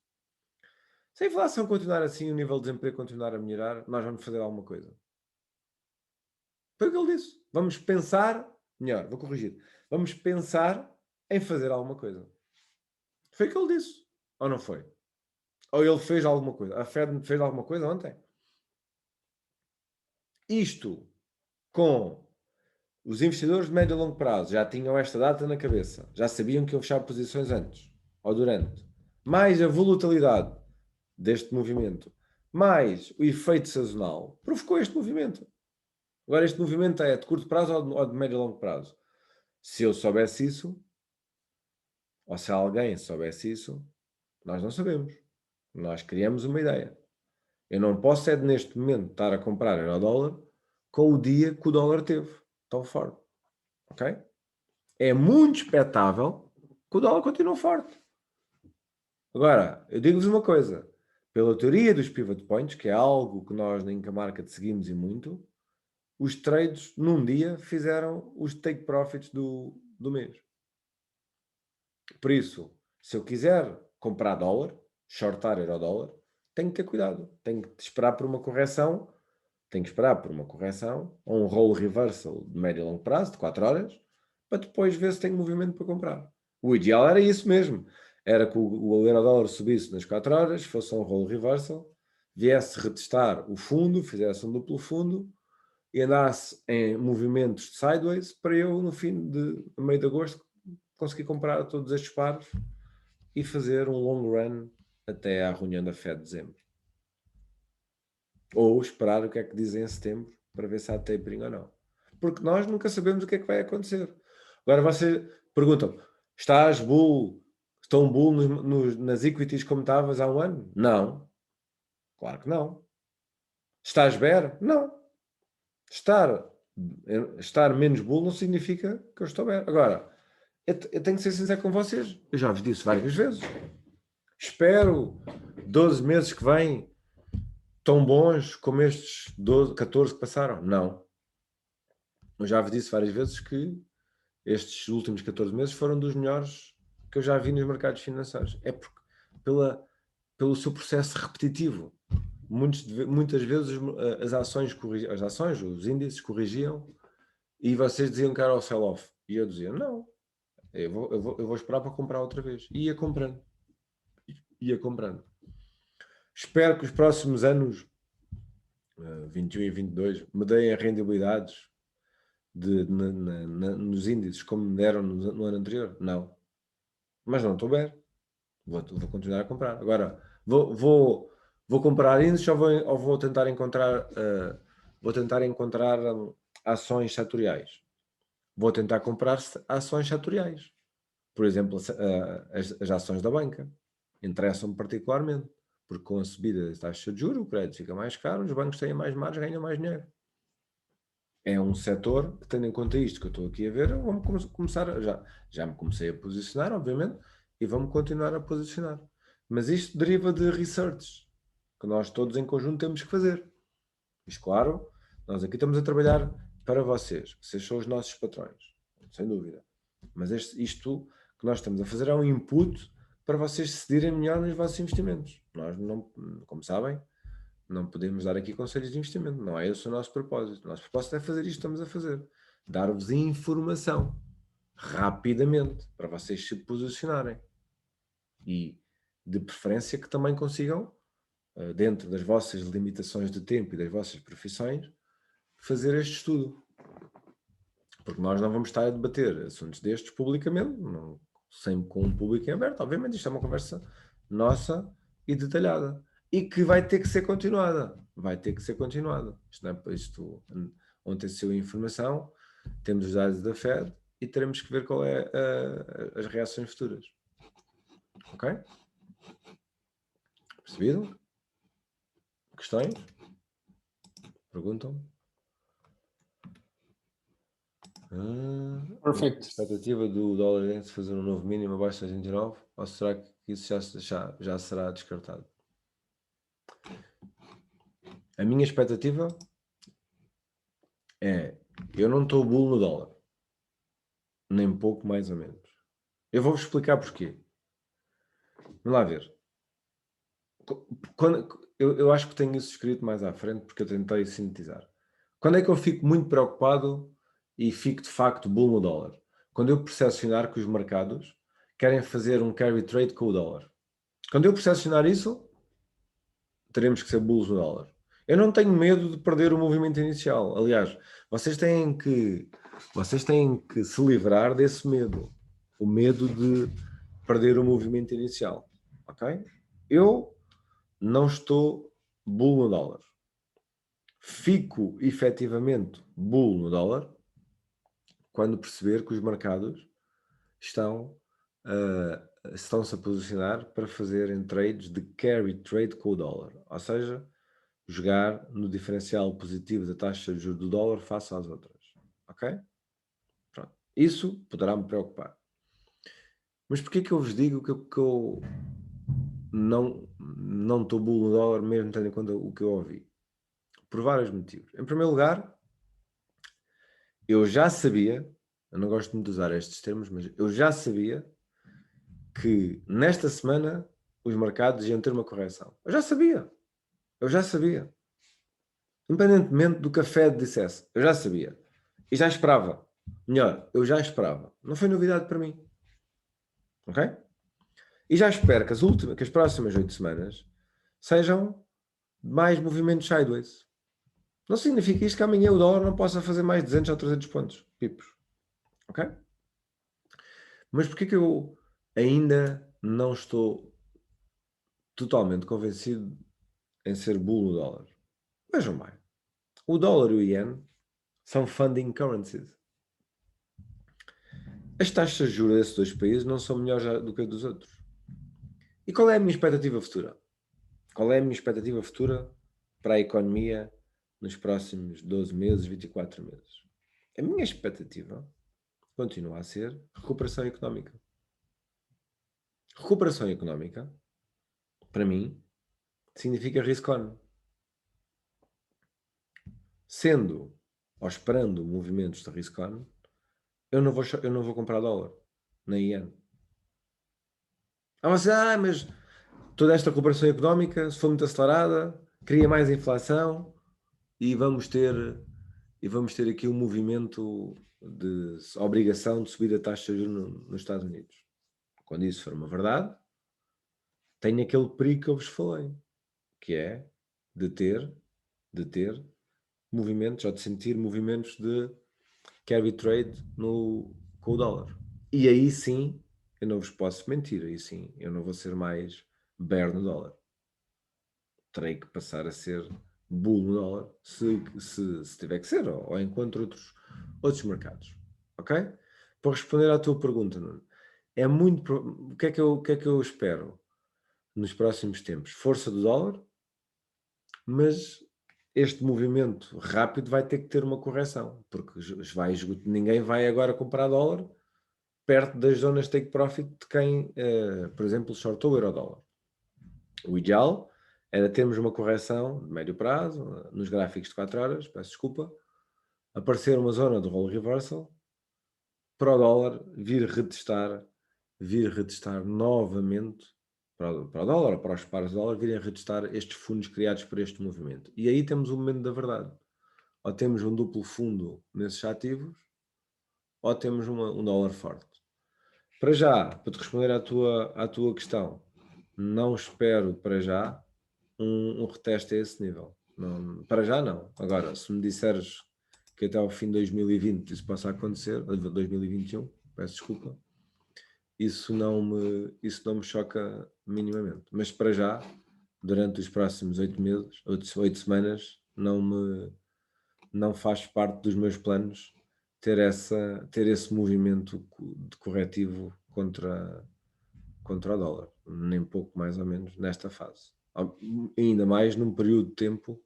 Se a inflação continuar assim, o nível de desemprego continuar a melhorar, nós vamos fazer alguma coisa. Foi o que ele disse. Vamos pensar, melhor, vou corrigir. Vamos pensar em fazer alguma coisa. Foi o que ele disse. Ou não foi? Ou ele fez alguma coisa? A Fed fez alguma coisa ontem? Isto com os investidores de médio e longo prazo já tinham esta data na cabeça, já sabiam que iam fechar posições antes ou durante, mais a volatilidade deste movimento, mais o efeito sazonal, provocou este movimento. Agora, este movimento é de curto prazo ou de médio e longo prazo? Se eu soubesse isso, ou se alguém soubesse isso, nós não sabemos. Nós criamos uma ideia. Eu não posso neste momento estar a comprar euro-dólar com o dia que o dólar teve tão forte. Ok? É muito expectável que o dólar continue forte. Agora, eu digo-vos uma coisa. Pela teoria dos pivot points, que é algo que nós na Incamarket seguimos e muito, os trades num dia fizeram os take profits do mês. Por isso, se eu quiser comprar dólar, shortar euro-dólar, tenho que ter cuidado. Tenho que esperar por uma correção. Tenho que esperar por uma correção ou um roll reversal de médio e longo prazo, de 4 horas, para depois ver se tenho movimento para comprar. O ideal era isso mesmo. Era que o euro-dólar subisse nas 4 horas, fosse um roll reversal, viesse retestar o fundo, fizesse um duplo fundo e andasse em movimentos de sideways para eu, no meio de agosto, conseguir comprar todos estes pares e fazer um long run até à reunião da Fed de dezembro. Ou esperar o que é que dizem em setembro para ver se há tapering ou não. Porque nós nunca sabemos o que é que vai acontecer. Agora você pergunta, estão bull nas equities como estavas há um ano? Não. Claro que não. Estás bear? Não. Estar menos bull não significa que eu estou bear. Agora, eu tenho que ser sincero com vocês. Eu já vos disse várias vezes. Espero 12 meses que vêm tão bons como estes 12, 14 que passaram? Não. Eu já vos disse várias vezes que estes últimos 14 meses foram dos melhores que eu já vi nos mercados financeiros. É porque pelo seu processo repetitivo. Muitas vezes as ações, os índices corrigiam e vocês diziam que era o sell-off. E eu dizia, não, eu vou esperar para comprar outra vez. E ia comprando. Espero que os próximos anos, 21 e 22, me deem rendibilidades nos índices como me deram no ano anterior? Não. Mas não estou bem. Vou continuar a comprar. Agora, vou comprar índices ou vou tentar encontrar ações setoriais? Vou tentar comprar ações setoriais. Por exemplo, as ações da banca interessam-me particularmente, porque com a subida da taxa de juros, o crédito fica mais caro, os bancos têm mais margem, ganham mais dinheiro. É um setor que, tendo em conta isto que eu estou aqui a ver, vamos começar, já me comecei a posicionar, obviamente, e vamos continuar a posicionar. Mas isto deriva de research, que nós todos em conjunto temos que fazer. Isto, claro, nós aqui estamos a trabalhar para vocês. Vocês são os nossos patrões, sem dúvida. Mas isto que nós estamos a fazer é um input para vocês decidirem melhor nos vossos investimentos. Nós, não, como sabem, não podemos dar aqui conselhos de investimento. Não é esse o nosso propósito. O nosso propósito é fazer isto que estamos a fazer. Dar-vos informação rapidamente para vocês se posicionarem. E, de preferência, que também consigam, dentro das vossas limitações de tempo e das vossas profissões, fazer este estudo. Porque nós não vamos estar a debater assuntos destes publicamente, sempre com um público em aberto. Obviamente, isto é uma conversa nossa e detalhada. E que vai ter que ser continuada. Vai ter que ser continuada. Isto ontem saiu a informação, temos os dados da Fed e teremos que ver qual é as reações futuras. Ok? Percebido? Questões? Perguntam? Perfeito. A expectativa do dólar de fazer um novo mínimo abaixo de 29, ou será que isso já será descartado? A minha expectativa é, eu não estou bull no dólar, nem pouco mais ou menos. Eu vou-vos explicar porquê. Vamos lá ver. Eu acho que tenho isso escrito mais à frente porque eu tentei sintetizar. Quando é que eu fico muito preocupado e fico de facto bull no dólar? Quando eu percepcionar que os mercados querem fazer um carry trade com o dólar. Quando eu percepcionar isso, teremos que ser bulls no dólar. Eu não tenho medo de perder o movimento inicial. Aliás, vocês têm que se livrar desse medo. O medo de perder o movimento inicial. Ok? Eu não estou bull no dólar. fico efetivamente bull no dólar quando perceber que os mercados estão-se a posicionar para fazerem trades de carry trade com o dólar, ou seja, jogar no diferencial positivo da taxa de juros do dólar face às outras, ok? Pronto. Isso poderá me preocupar. Mas porquê que eu vos digo que eu não estou bull no dólar, mesmo tendo em conta o que eu ouvi? Por vários motivos. Em primeiro lugar, eu já sabia, eu não gosto muito de usar estes termos, mas eu já sabia que nesta semana os mercados iam ter uma correção. Eu já sabia. Independentemente do que a Fed dissesse, eu já sabia. E já esperava. Melhor, eu já esperava. Não foi novidade para mim. Ok? E já espero que as próximas 8 semanas sejam mais movimentos sideways. Não significa isto que amanhã o dólar não possa fazer mais 200 ou 300 pontos. Pipos. Ok? Mas porquê que eu ainda não estou totalmente convencido em ser bull no dólar? Vejam bem. O dólar e o iene são funding currencies. As taxas de juros desses dois países não são melhores do que a dos outros. E qual é a minha expectativa futura? Qual é a minha expectativa futura para a economia nos próximos 12 meses, 24 meses? A minha expectativa continua a ser recuperação económica. Recuperação económica, para mim, significa risk on. Sendo ou esperando movimentos de risk on, eu não vou comprar dólar, nem iene. Mas toda esta recuperação económica, se for muito acelerada, cria mais inflação e vamos ter aqui um movimento de obrigação de subir a taxa de juros nos Estados Unidos. Quando isso for uma verdade, tem aquele perigo que eu vos falei, que é de ter movimentos, ou de sentir movimentos de carry trade com o dólar. E aí sim, eu não vos posso mentir, aí sim, eu não vou ser mais bear no dólar. Terei que passar a ser bull no dólar, se tiver que ser, ou enquanto outros mercados. Ok? Para responder à tua pergunta, Nuno, o que é que eu espero nos próximos tempos? Força do dólar, mas este movimento rápido vai ter que ter uma correção, porque ninguém vai agora comprar dólar perto das zonas de take profit de quem, por exemplo, shortou o euro-dólar. O ideal era termos uma correção de médio prazo, nos gráficos de 4 horas, peço desculpa, aparecer uma zona de roll reversal para o dólar vir retestar novamente, para o dólar ou para os pares de dólar, virem retestar estes fundos criados por este movimento. E aí temos o momento da verdade. Ou temos um duplo fundo nesses ativos, ou temos um dólar forte. Para já, para te responder à tua questão, não espero para já um reteste a esse nível. Não, para já não. Agora, se me disseres que até ao fim de 2020 isso possa acontecer, 2021, peço desculpa, isso não me choca minimamente. Mas para já, durante os próximos 8 meses, 8 semanas, não faz parte dos meus planos ter esse movimento de corretivo contra o dólar, nem pouco mais ou menos nesta fase. Ainda mais num período de tempo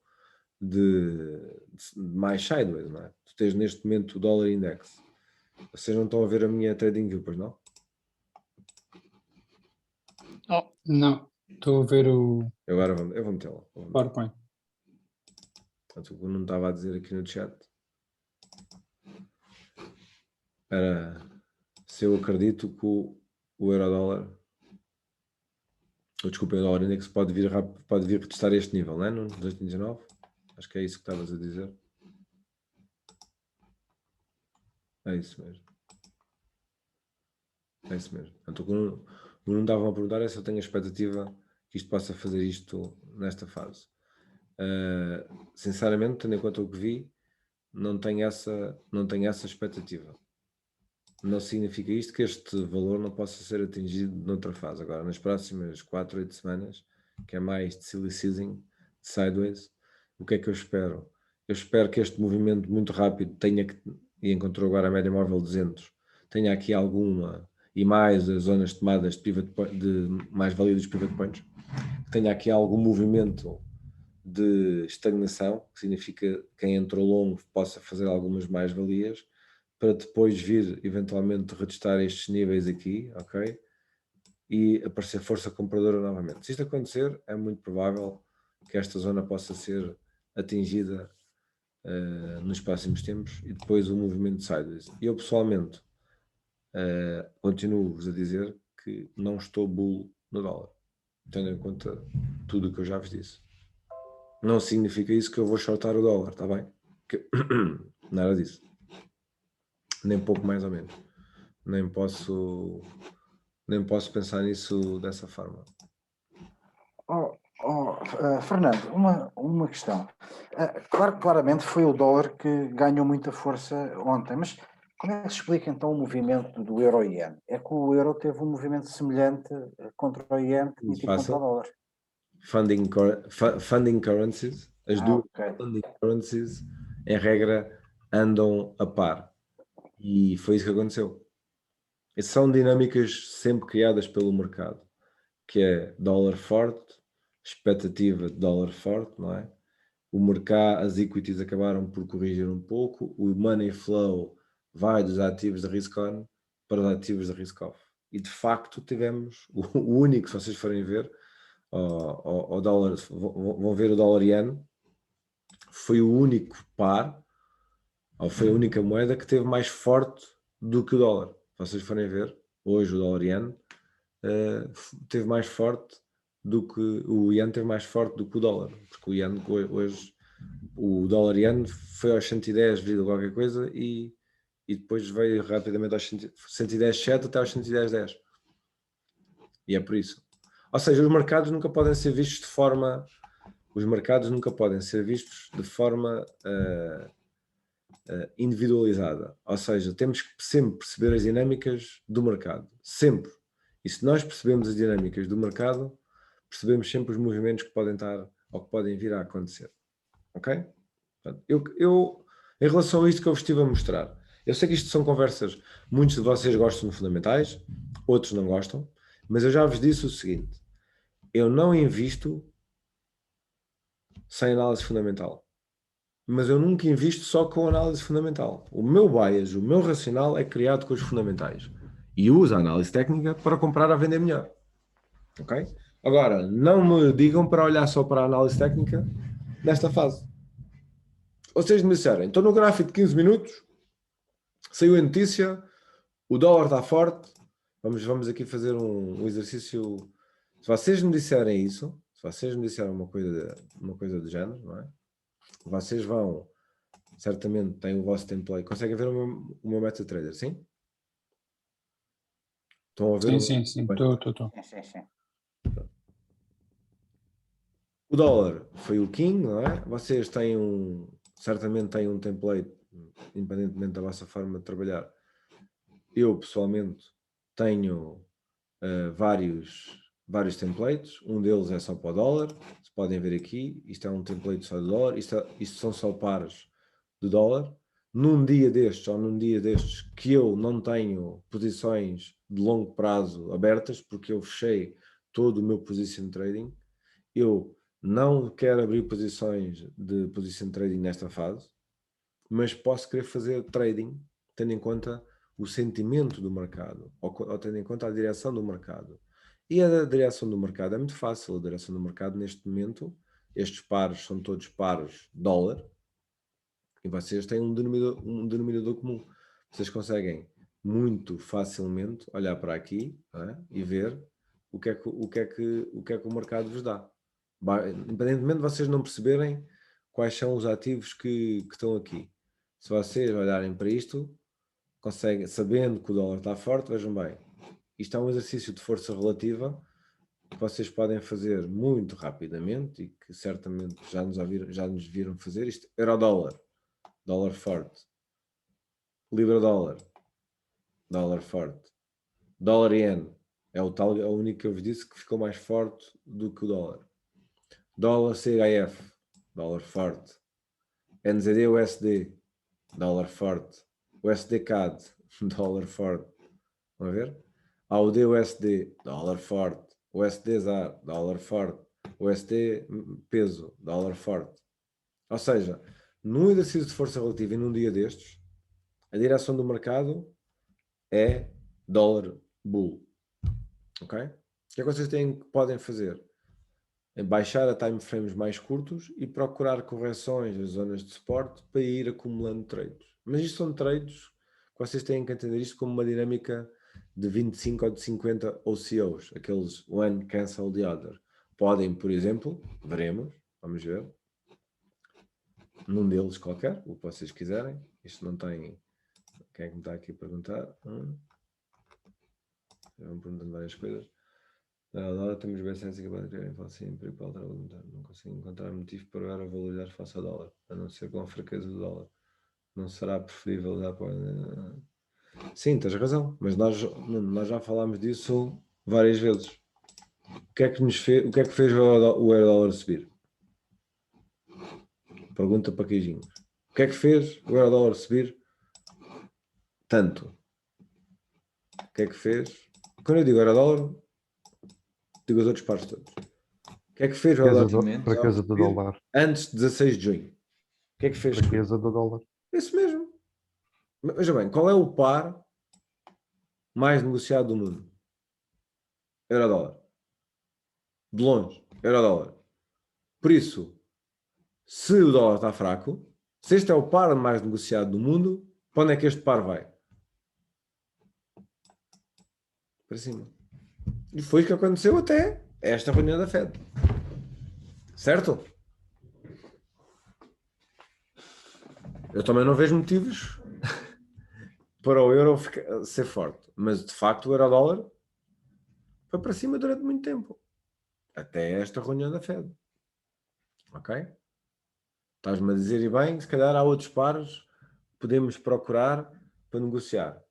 de mais sideways, não é? Tu tens neste momento o dólar index. Vocês não estão a ver a minha trading view, pois não? Oh, não, estou a ver o Eu vou metê-la. PowerPoint. O que eu não estava a dizer aqui no chat era se eu acredito que o euro-dólar, desculpa, o dólar index pode vir retestar este nível, não é? No 2019? Acho que é isso que estavas a dizer. É isso mesmo. Portanto, o que não estavam a perguntar é se eu tenho a expectativa que isto possa fazer isto nesta fase. Sinceramente, tendo em conta o que vi, não tenho essa expectativa. Não significa isto que este valor não possa ser atingido noutra fase. Agora, nas próximas 4, 8 semanas, que é mais de silly season, de sideways, o que é que eu espero? eu espero que este movimento muito rápido tenha que, e encontrou agora a média móvel 200, tenha aqui alguma, e mais as zonas tomadas de pivot point, de mais-valia dos pivot points, tenha aqui algum movimento de estagnação, que significa que quem entrou longo possa fazer algumas mais-valias, para depois vir eventualmente retestar estes níveis aqui, ok? E aparecer força compradora novamente. Se isto acontecer, é muito provável que esta zona possa ser atingida nos próximos tempos e depois o movimento sideways. Eu pessoalmente continuo-vos a dizer que não estou bull no dólar, tendo em conta tudo o que eu já vos disse. Não significa isso que eu vou shortar o dólar, está bem? Nada disso. Nem pouco mais ou menos. Nem posso pensar nisso dessa forma. Fernando, uma questão. Claramente foi o dólar que ganhou muita força ontem, mas como é que se explica então o movimento do euro-iene? É que o euro teve um movimento semelhante contra o iene e Muito contra o fácil. dólar. Funding currencies, as duas Ok. funding currencies, em regra, andam a par. E foi isso que aconteceu. E são dinâmicas sempre criadas pelo mercado, que é dólar forte, expectativa de dólar forte, não é? O mercado, as equities acabaram por corrigir um pouco, o money flow vai dos ativos de risk on para os ativos de risk off. E de facto tivemos o único, se vocês forem ver, o dólar, vão ver o dólar iene, foi o único par, ou foi a única moeda que teve mais forte do que o dólar. Se vocês forem ver, hoje o dólar iene teve mais forte do que o iene, teve mais forte do que o dólar, porque o iene hoje, o dólar iene foi aos 110, qualquer coisa e depois veio rapidamente aos 110,7 até aos 110,10. E é por isso. Ou seja, os mercados nunca podem ser vistos de forma individualizada. Ou seja, temos que sempre perceber as dinâmicas do mercado. Sempre. E se nós percebemos as dinâmicas do mercado, percebemos sempre os movimentos que podem estar ou que podem vir a acontecer. Ok? Portanto, eu em relação a isto que eu vos estive a mostrar, eu sei que isto são conversas, muitos de vocês gostam de fundamentais, outros não gostam, mas eu já vos disse o seguinte: eu não invisto sem análise fundamental. Mas eu nunca invisto só com análise fundamental. O meu bias, o meu racional é criado com os fundamentais. E uso a análise técnica para comprar a vender melhor. Ok? Agora, não me digam para olhar só para a análise técnica nesta fase. Ou seja, me disserem, estou no gráfico de 15 minutos, saiu a notícia, o dólar está forte, vamos aqui fazer um exercício. Se vocês me disserem isso, se vocês me disserem uma coisa do género, não é? Vocês vão, certamente têm o vosso template. Conseguem ver o meu MetaTrader, sim? Estão a ver? Sim. Estou. Sim. O dólar foi o king, não é? Vocês têm certamente têm um template, independentemente da vossa forma de trabalhar. Eu, pessoalmente, tenho vários templates. Um deles é só para o dólar. Se podem ver aqui, isto é um template só de dólar. Isto são só pares de dólar. Num dia destes que eu não tenho posições de longo prazo abertas, porque eu fechei todo o meu position trading, eu não quero abrir posições de position trading nesta fase, mas posso querer fazer trading tendo em conta o sentimento do mercado, ou tendo em conta a direção do mercado. E a direção do mercado é muito fácil. A direção do mercado neste momento, estes pares são todos pares dólar, e vocês têm um denominador comum. Vocês conseguem muito facilmente olhar para aqui, e ver o que é que o mercado vos dá. Independentemente de vocês não perceberem quais são os ativos que estão aqui. Se vocês olharem para isto, conseguem, sabendo que o dólar está forte, vejam bem, isto é um exercício de força relativa que vocês podem fazer muito rapidamente e que certamente já nos viram fazer. Isto, euro-dólar, dólar forte, libra-dólar, dólar forte, dólar-iene, é o único que eu vos disse que ficou mais forte do que o dólar. Dólar CHF, dólar forte, NZD USD, dólar forte. USD CAD, dólar forte. Vamos ver? AUD USD, dólar forte. USD ZAR, dólar forte. USD peso, dólar forte. Ou seja, num exercício de força relativa e num dia destes, a direção do mercado é dólar bull. Ok? O que é que vocês podem fazer? É baixar a time frames mais curtos e procurar correções das zonas de suporte para ir acumulando trades. Mas isto são trades que vocês têm que entender isto como uma dinâmica de 25 ou de 50 OCOs, aqueles one cancel the other. Podem, por exemplo, veremos, vamos ver, num deles qualquer, o que vocês quiserem. Isto não tem... Quem é que me está aqui a perguntar? Vão perguntando várias coisas. Agora temos BCS que podem ter inflação para alterar o dólar. Não consigo encontrar motivo para agora valorizar face ao dólar, a não ser com a fraqueza do dólar. Não será preferível dar para... Sim, tens razão, mas nós já falámos disso várias vezes. O que é que fez o euro-dólar subir? Pergunta para queijinhos. O que é que fez o euro-dólar subir tanto? O que é que fez? Quando eu digo euro-dólar, digo os outros pares todos. O que é que fez o euro-dólar fraqueza do dólar antes de 16 de junho? O que é que fez? Fraqueza do dólar. Isso mesmo. Veja bem, qual é o par mais negociado do mundo? Euro-dólar. De longe, euro-dólar. Por isso, se o dólar está fraco, se este é o par mais negociado do mundo, para onde é que este par vai? Para cima. E foi o que aconteceu até esta reunião da Fed. Certo? Eu também não vejo motivos para o euro ser forte. Mas, de facto, o euro-dólar foi para cima durante muito tempo. Até esta reunião da Fed. Ok? Estás-me a dizer, e bem, se calhar há outros pares que podemos procurar para negociar.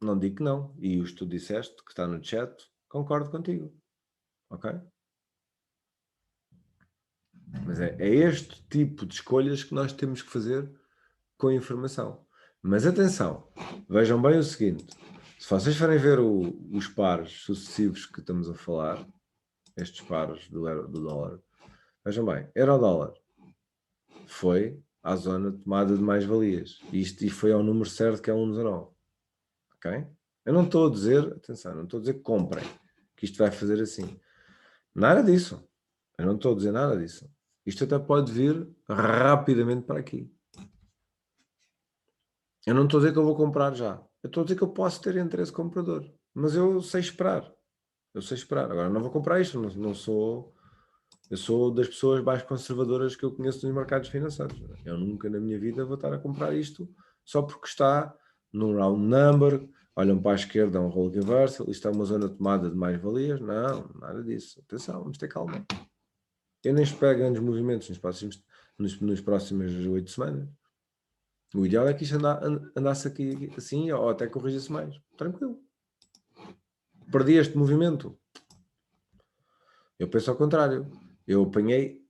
Não digo que não. E os que tu disseste, que está no chat, concordo contigo. Ok? Mas é este tipo de escolhas que nós temos que fazer com a informação. Mas atenção, vejam bem o seguinte, se vocês forem ver os pares sucessivos que estamos a falar, estes pares do dólar, vejam bem, euro-dólar foi à zona de tomada de mais-valias. E foi ao número certo, que é 1,19. Ok? Eu não estou a dizer, atenção, não estou a dizer que comprem, que isto vai fazer assim. Nada disso. Eu não estou a dizer nada disso. Isto até pode vir rapidamente para aqui. Eu não estou a dizer que eu vou comprar já. Eu estou a dizer que eu posso ter interesse comprador. Mas eu sei esperar. Eu sei esperar. Agora, não vou comprar isto. Não sou... Eu sou das pessoas mais conservadoras que eu conheço nos mercados financeiros. Eu nunca na minha vida vou estar a comprar isto só porque está num round number. Olham para a esquerda, é um role reversal. Isto é uma zona de tomada de mais-valias. Não, nada disso. Atenção, vamos ter calma. Eu nem espero grandes movimentos nos próximas 8 semanas. O ideal é que isto andasse aqui assim ou até corrigisse mais. Tranquilo. Perdi este movimento. Eu penso ao contrário. Eu apanhei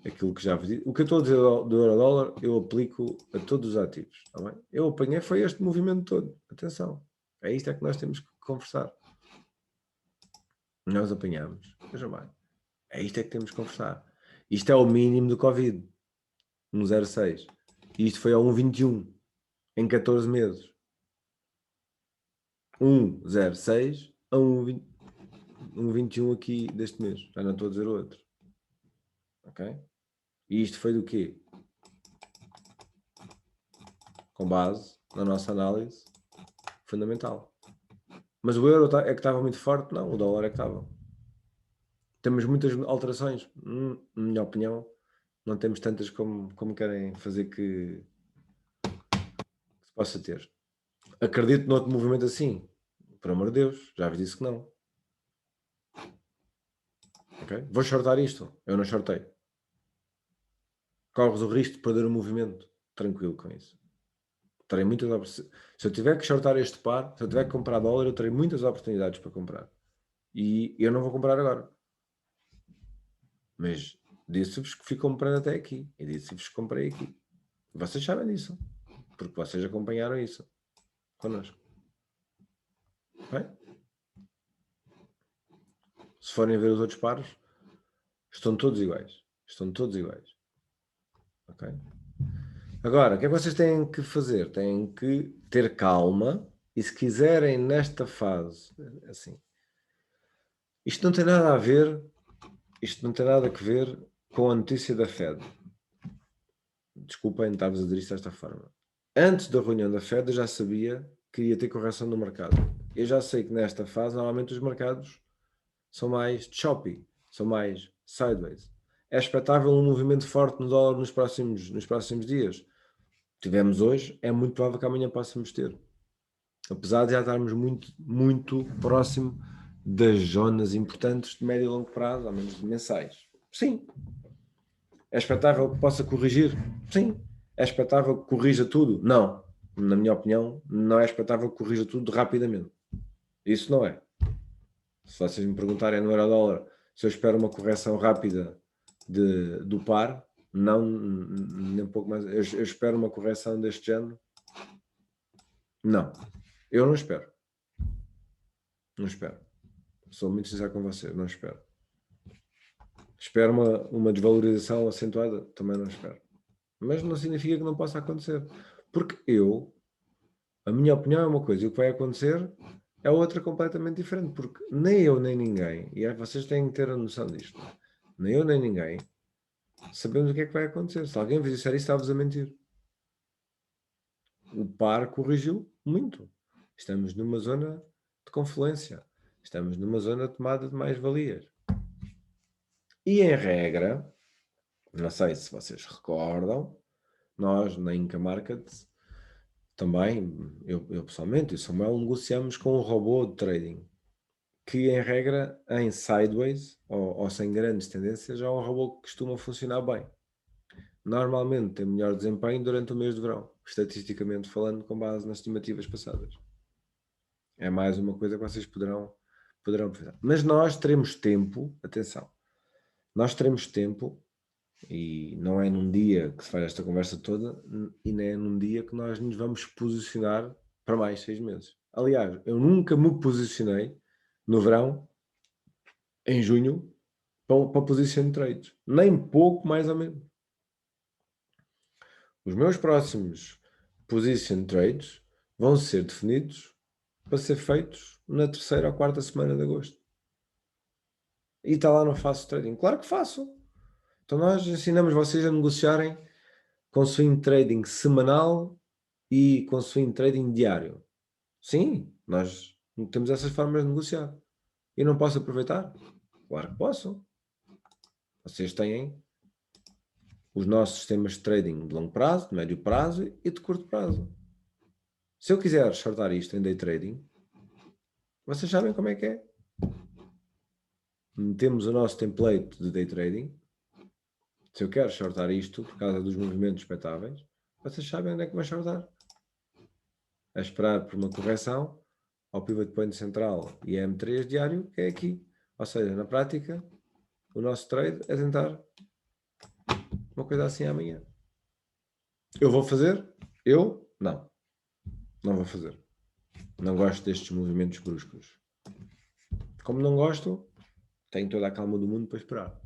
aquilo que já vos disse. O que eu estou a dizer do euro-dólar, eu aplico a todos os ativos. Tá bem? Eu apanhei foi este movimento todo. Atenção. É isto é que nós temos que conversar. Nós apanhamos. Veja bem. É isto é que temos que conversar. Isto é o mínimo do Covid. 1,06. E isto foi a 1,21 em 14 meses. 1,06 a 1,21 aqui deste mês. Já não estou a dizer outro. Ok? E isto foi do quê? Com base na nossa análise fundamental. Mas o euro é que estava muito forte? Não, o dólar é que estava. Temos muitas alterações. Na minha opinião, não temos tantas como querem fazer que se possa ter. Acredito noutro movimento assim. Por amor de Deus, já vos disse que não. Okay? Vou shortar isto. Eu não shortei. Corres o risco de perder o movimento. Tranquilo com isso. Terei muitas oportunidades. Se eu tiver que shortar este par, se eu tiver que comprar dólar, eu terei muitas oportunidades para comprar. E eu não vou comprar agora. Mas Disse-vos que fui comprando até aqui. E disse-vos que comprei aqui. Vocês sabem disso. Porque vocês acompanharam isso connosco. Ok? Se forem ver os outros pares, estão todos iguais. Estão todos iguais. Ok? Agora, o que é que vocês têm que fazer? Têm que ter calma e se quiserem nesta fase, assim, isto não tem nada a ver, isto não tem nada a ver com a notícia da Fed. Desculpem estar-vos a dizer isto desta forma. Antes da reunião da Fed eu já sabia que ia ter correção no mercado. Eu já sei que nesta fase normalmente os mercados são mais choppy, são mais sideways. É expectável um movimento forte no dólar nos próximos dias. Tivemos hoje, é muito provável que amanhã possamos ter. Apesar de já estarmos muito próximo das zonas importantes de médio e longo prazo, ao menos mensais. Sim. É expectável que possa corrigir? Sim. É expectável que corrija tudo? Não. Na minha opinião, não é expectável que corrija tudo rapidamente. Isso não é. Se vocês me perguntarem no euro-dólar se eu espero uma correção rápida do par, não, nem um pouco mais. Eu espero uma correção deste género? Não. Eu não espero. Não espero. Sou muito sincero com vocês, não espero. Espero uma desvalorização acentuada? Também não espero. Mas não significa que não possa acontecer. Porque a minha opinião é uma coisa e o que vai acontecer é outra completamente diferente. Porque nem eu nem ninguém, e vocês têm que ter a noção disto, nem eu nem ninguém sabemos o que é que vai acontecer. Se alguém vos disser isso, está-vos a mentir. O par corrigiu muito. Estamos numa zona de confluência. Estamos numa zona de tomada de mais-valias. E em regra, não sei se vocês recordam, nós na Inca Markets também, eu pessoalmente e o Samuel negociamos com um robô de trading que em regra em sideways ou sem grandes tendências é um robô que costuma funcionar bem. Normalmente tem melhor desempenho durante o mês de verão, estatisticamente falando, com base nas estimativas passadas. É mais uma coisa que vocês poderão pensar. Mas nós teremos tempo, atenção, nós teremos tempo, e não é num dia que se faz esta conversa toda, e nem é num dia que nós nos vamos posicionar para mais 6 meses. Aliás, eu nunca me posicionei no verão, em junho, para position trades. Nem pouco mais ou menos. Os meus próximos position trades vão ser definidos para ser feitos na 3ª ou 4ª semana de agosto. E está lá, não faço trading. Claro que faço. Então nós ensinamos vocês a negociarem com swing trading semanal e com swing trading diário. Sim, nós temos essas formas de negociar. E não posso aproveitar? Claro que posso. Vocês têm os nossos sistemas de trading de longo prazo, de médio prazo e de curto prazo. Se eu quiser shortar isto em day trading, vocês sabem como é que é. Temos o nosso template de day trading. Se eu quero shortar isto por causa dos movimentos expectáveis, vocês sabem onde é que vai shortar. É esperar por uma correção ao pivot point central e M3 diário, que é aqui. Ou seja, na prática, o nosso trade é tentar uma coisa assim amanhã. Eu vou fazer? Eu? Não. Não vou fazer. Não gosto destes movimentos bruscos. Como não gosto, tenho toda a calma do mundo para esperar.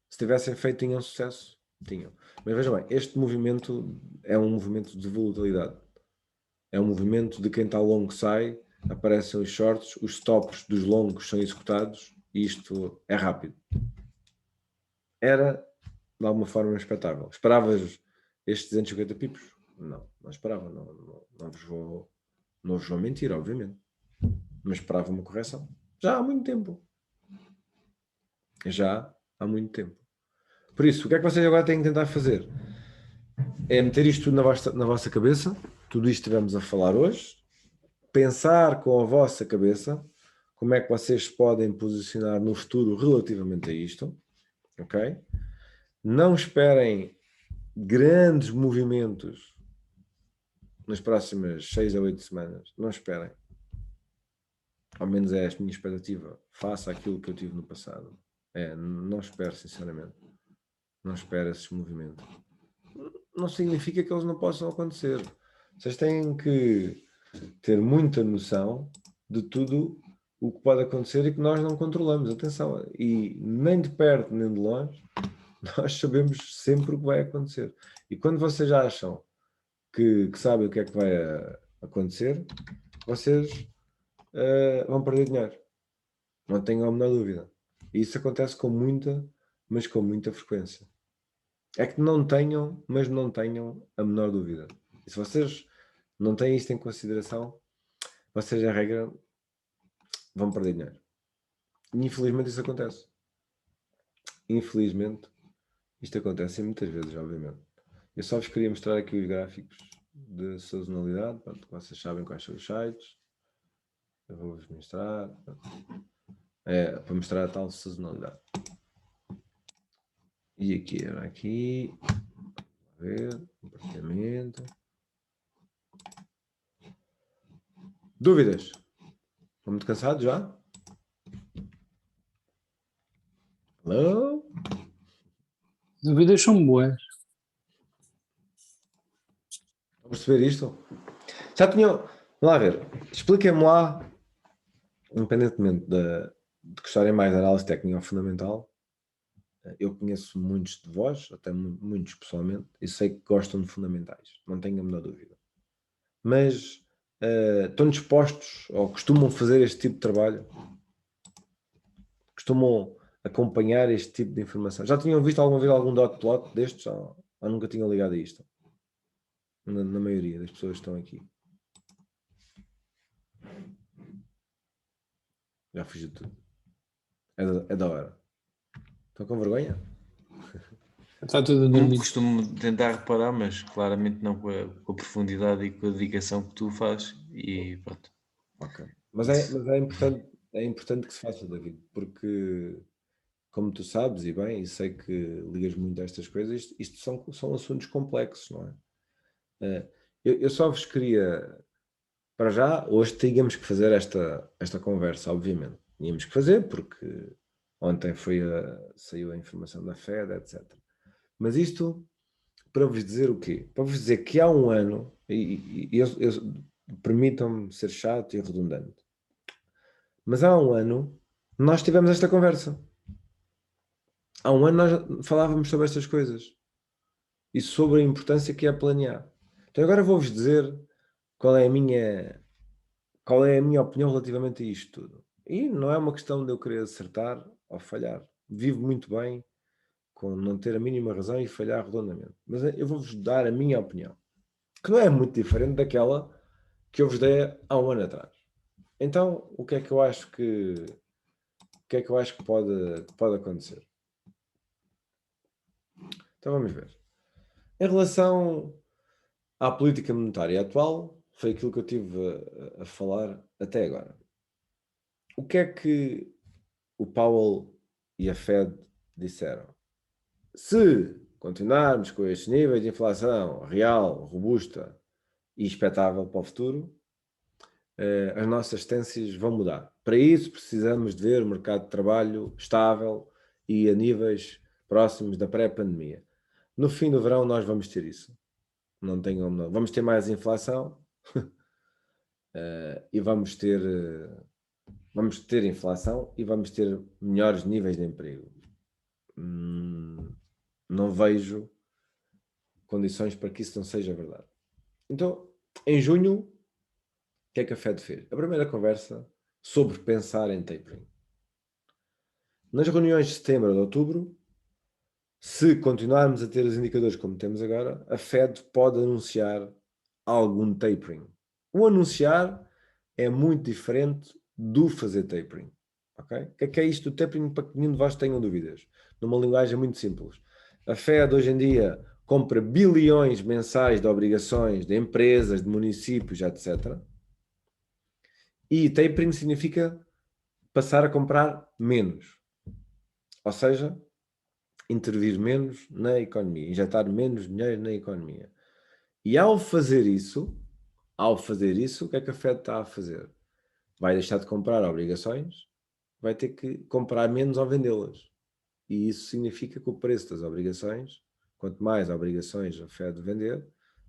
Se tivessem feito, tinham sucesso. Tinham. Mas vejam bem, este movimento é um movimento de volatilidade. É um movimento de quem está longo sai, aparecem os shorts, os stops dos longos são executados e isto é rápido. Era, de alguma forma, expectável. Esperavas estes 250 pips? Não esperava. Não vos vou mentir, obviamente. Mas esperava uma correção. Já há muito tempo. Por isso, o que é que vocês agora têm que tentar fazer? É meter isto tudo na vossa cabeça, tudo isto que estivemos a falar hoje, pensar com a vossa cabeça como é que vocês se podem posicionar no futuro relativamente a isto, ok? Não esperem grandes movimentos nas próximas 6 a 8 semanas, não esperem. Ao menos é a minha expectativa, faça aquilo que eu tive no passado. Não espero, sinceramente. não espera esses movimentos, não significa que eles não possam acontecer. Vocês têm que ter muita noção de tudo o que pode acontecer e que nós não controlamos. Atenção, e nem de perto nem de longe, nós sabemos sempre o que vai acontecer. E quando vocês acham que sabem o que é que vai acontecer, vocês vão perder dinheiro. Não tenham a menor dúvida. E isso acontece com muita frequência. É que não tenham a menor dúvida. E se vocês não têm isto em consideração, vocês, em regra, vão perder dinheiro. E, infelizmente, isso acontece. Infelizmente, isto acontece muitas vezes, obviamente. Eu só vos queria mostrar aqui os gráficos de sazonalidade. Pronto, vocês sabem quais são os sites. Eu vou-vos mostrar. Para mostrar a tal sazonalidade. E aqui, era aqui. Vamos ver. Comportamento. Dúvidas? Estou muito cansado já? Alô? Dúvidas são boas. Vamos perceber isto? Já tinham... Vamos lá ver. Expliquem-me lá, independentemente de gostarem mais da análise técnica ou fundamental, eu conheço muitos de vós, até muitos pessoalmente, e sei que gostam de fundamentais, não tenho a menor dúvida. Mas estão dispostos ou costumam fazer este tipo de trabalho? Costumam acompanhar este tipo de informação? Já tinham visto alguma vez algum dot plot destes ou nunca tinham ligado a isto? Na maioria das pessoas que estão aqui. Já fugiu de tudo. É da hora. Estão com vergonha? Está tudo a Não dormir. costumo tentar reparar, mas claramente não com a profundidade e com a dedicação que tu fazes. E pronto. Ok. Mas é importante que se faça, David, porque, como tu sabes, e bem, e sei que ligas muito a estas coisas, isto são assuntos complexos, não é? Eu só vos queria, para já, hoje tínhamos que fazer esta conversa, obviamente. Tínhamos que fazer, porque ontem saiu a informação da Fed, etc. Mas isto, para vos dizer o quê? Para vos dizer que há um ano, permitam-me ser chato e redundante, mas há um ano nós tivemos esta conversa. Há um ano nós falávamos sobre estas coisas e sobre a importância que é planear. Então agora vou-vos dizer qual é a minha opinião relativamente a isto tudo. E não é uma questão de eu querer acertar ou falhar. Vivo muito bem com não ter a mínima razão e falhar redondamente. Mas eu vou-vos dar a minha opinião, que não é muito diferente daquela que eu vos dei há um ano atrás. Então, o que é que eu acho que pode acontecer? Então vamos ver. Em relação à política monetária atual, foi aquilo que eu tive a falar até agora. O que é que o Powell e a Fed disseram? Se continuarmos com estes níveis de inflação real, robusta e expectável para o futuro, as nossas tendências vão mudar. Para isso precisamos de ver o mercado de trabalho estável e a níveis próximos da pré-pandemia. No fim do verão nós vamos ter isso. Vamos ter mais inflação e vamos ter inflação e vamos ter melhores níveis de emprego. Não vejo condições para que isso não seja verdade. Então, em junho, o que é que a Fed fez? A primeira conversa sobre pensar em tapering. Nas reuniões de setembro ou de outubro, se continuarmos a ter os indicadores como temos agora, a Fed pode anunciar algum tapering. O anunciar é muito diferente do fazer tapering. Okay? O que é isto do tapering, para que nenhum de vós tenham dúvidas? Numa linguagem muito simples. A Fed hoje em dia compra bilhões mensais de obrigações de empresas, de municípios, etc. E tapering significa passar a comprar menos. Ou seja, intervir menos na economia, injetar menos dinheiro na economia. E ao fazer isso, o que é que a Fed está a fazer? Vai deixar de comprar obrigações, vai ter que comprar menos ou vendê-las. E isso significa que o preço das obrigações, quanto mais obrigações a Fed vender,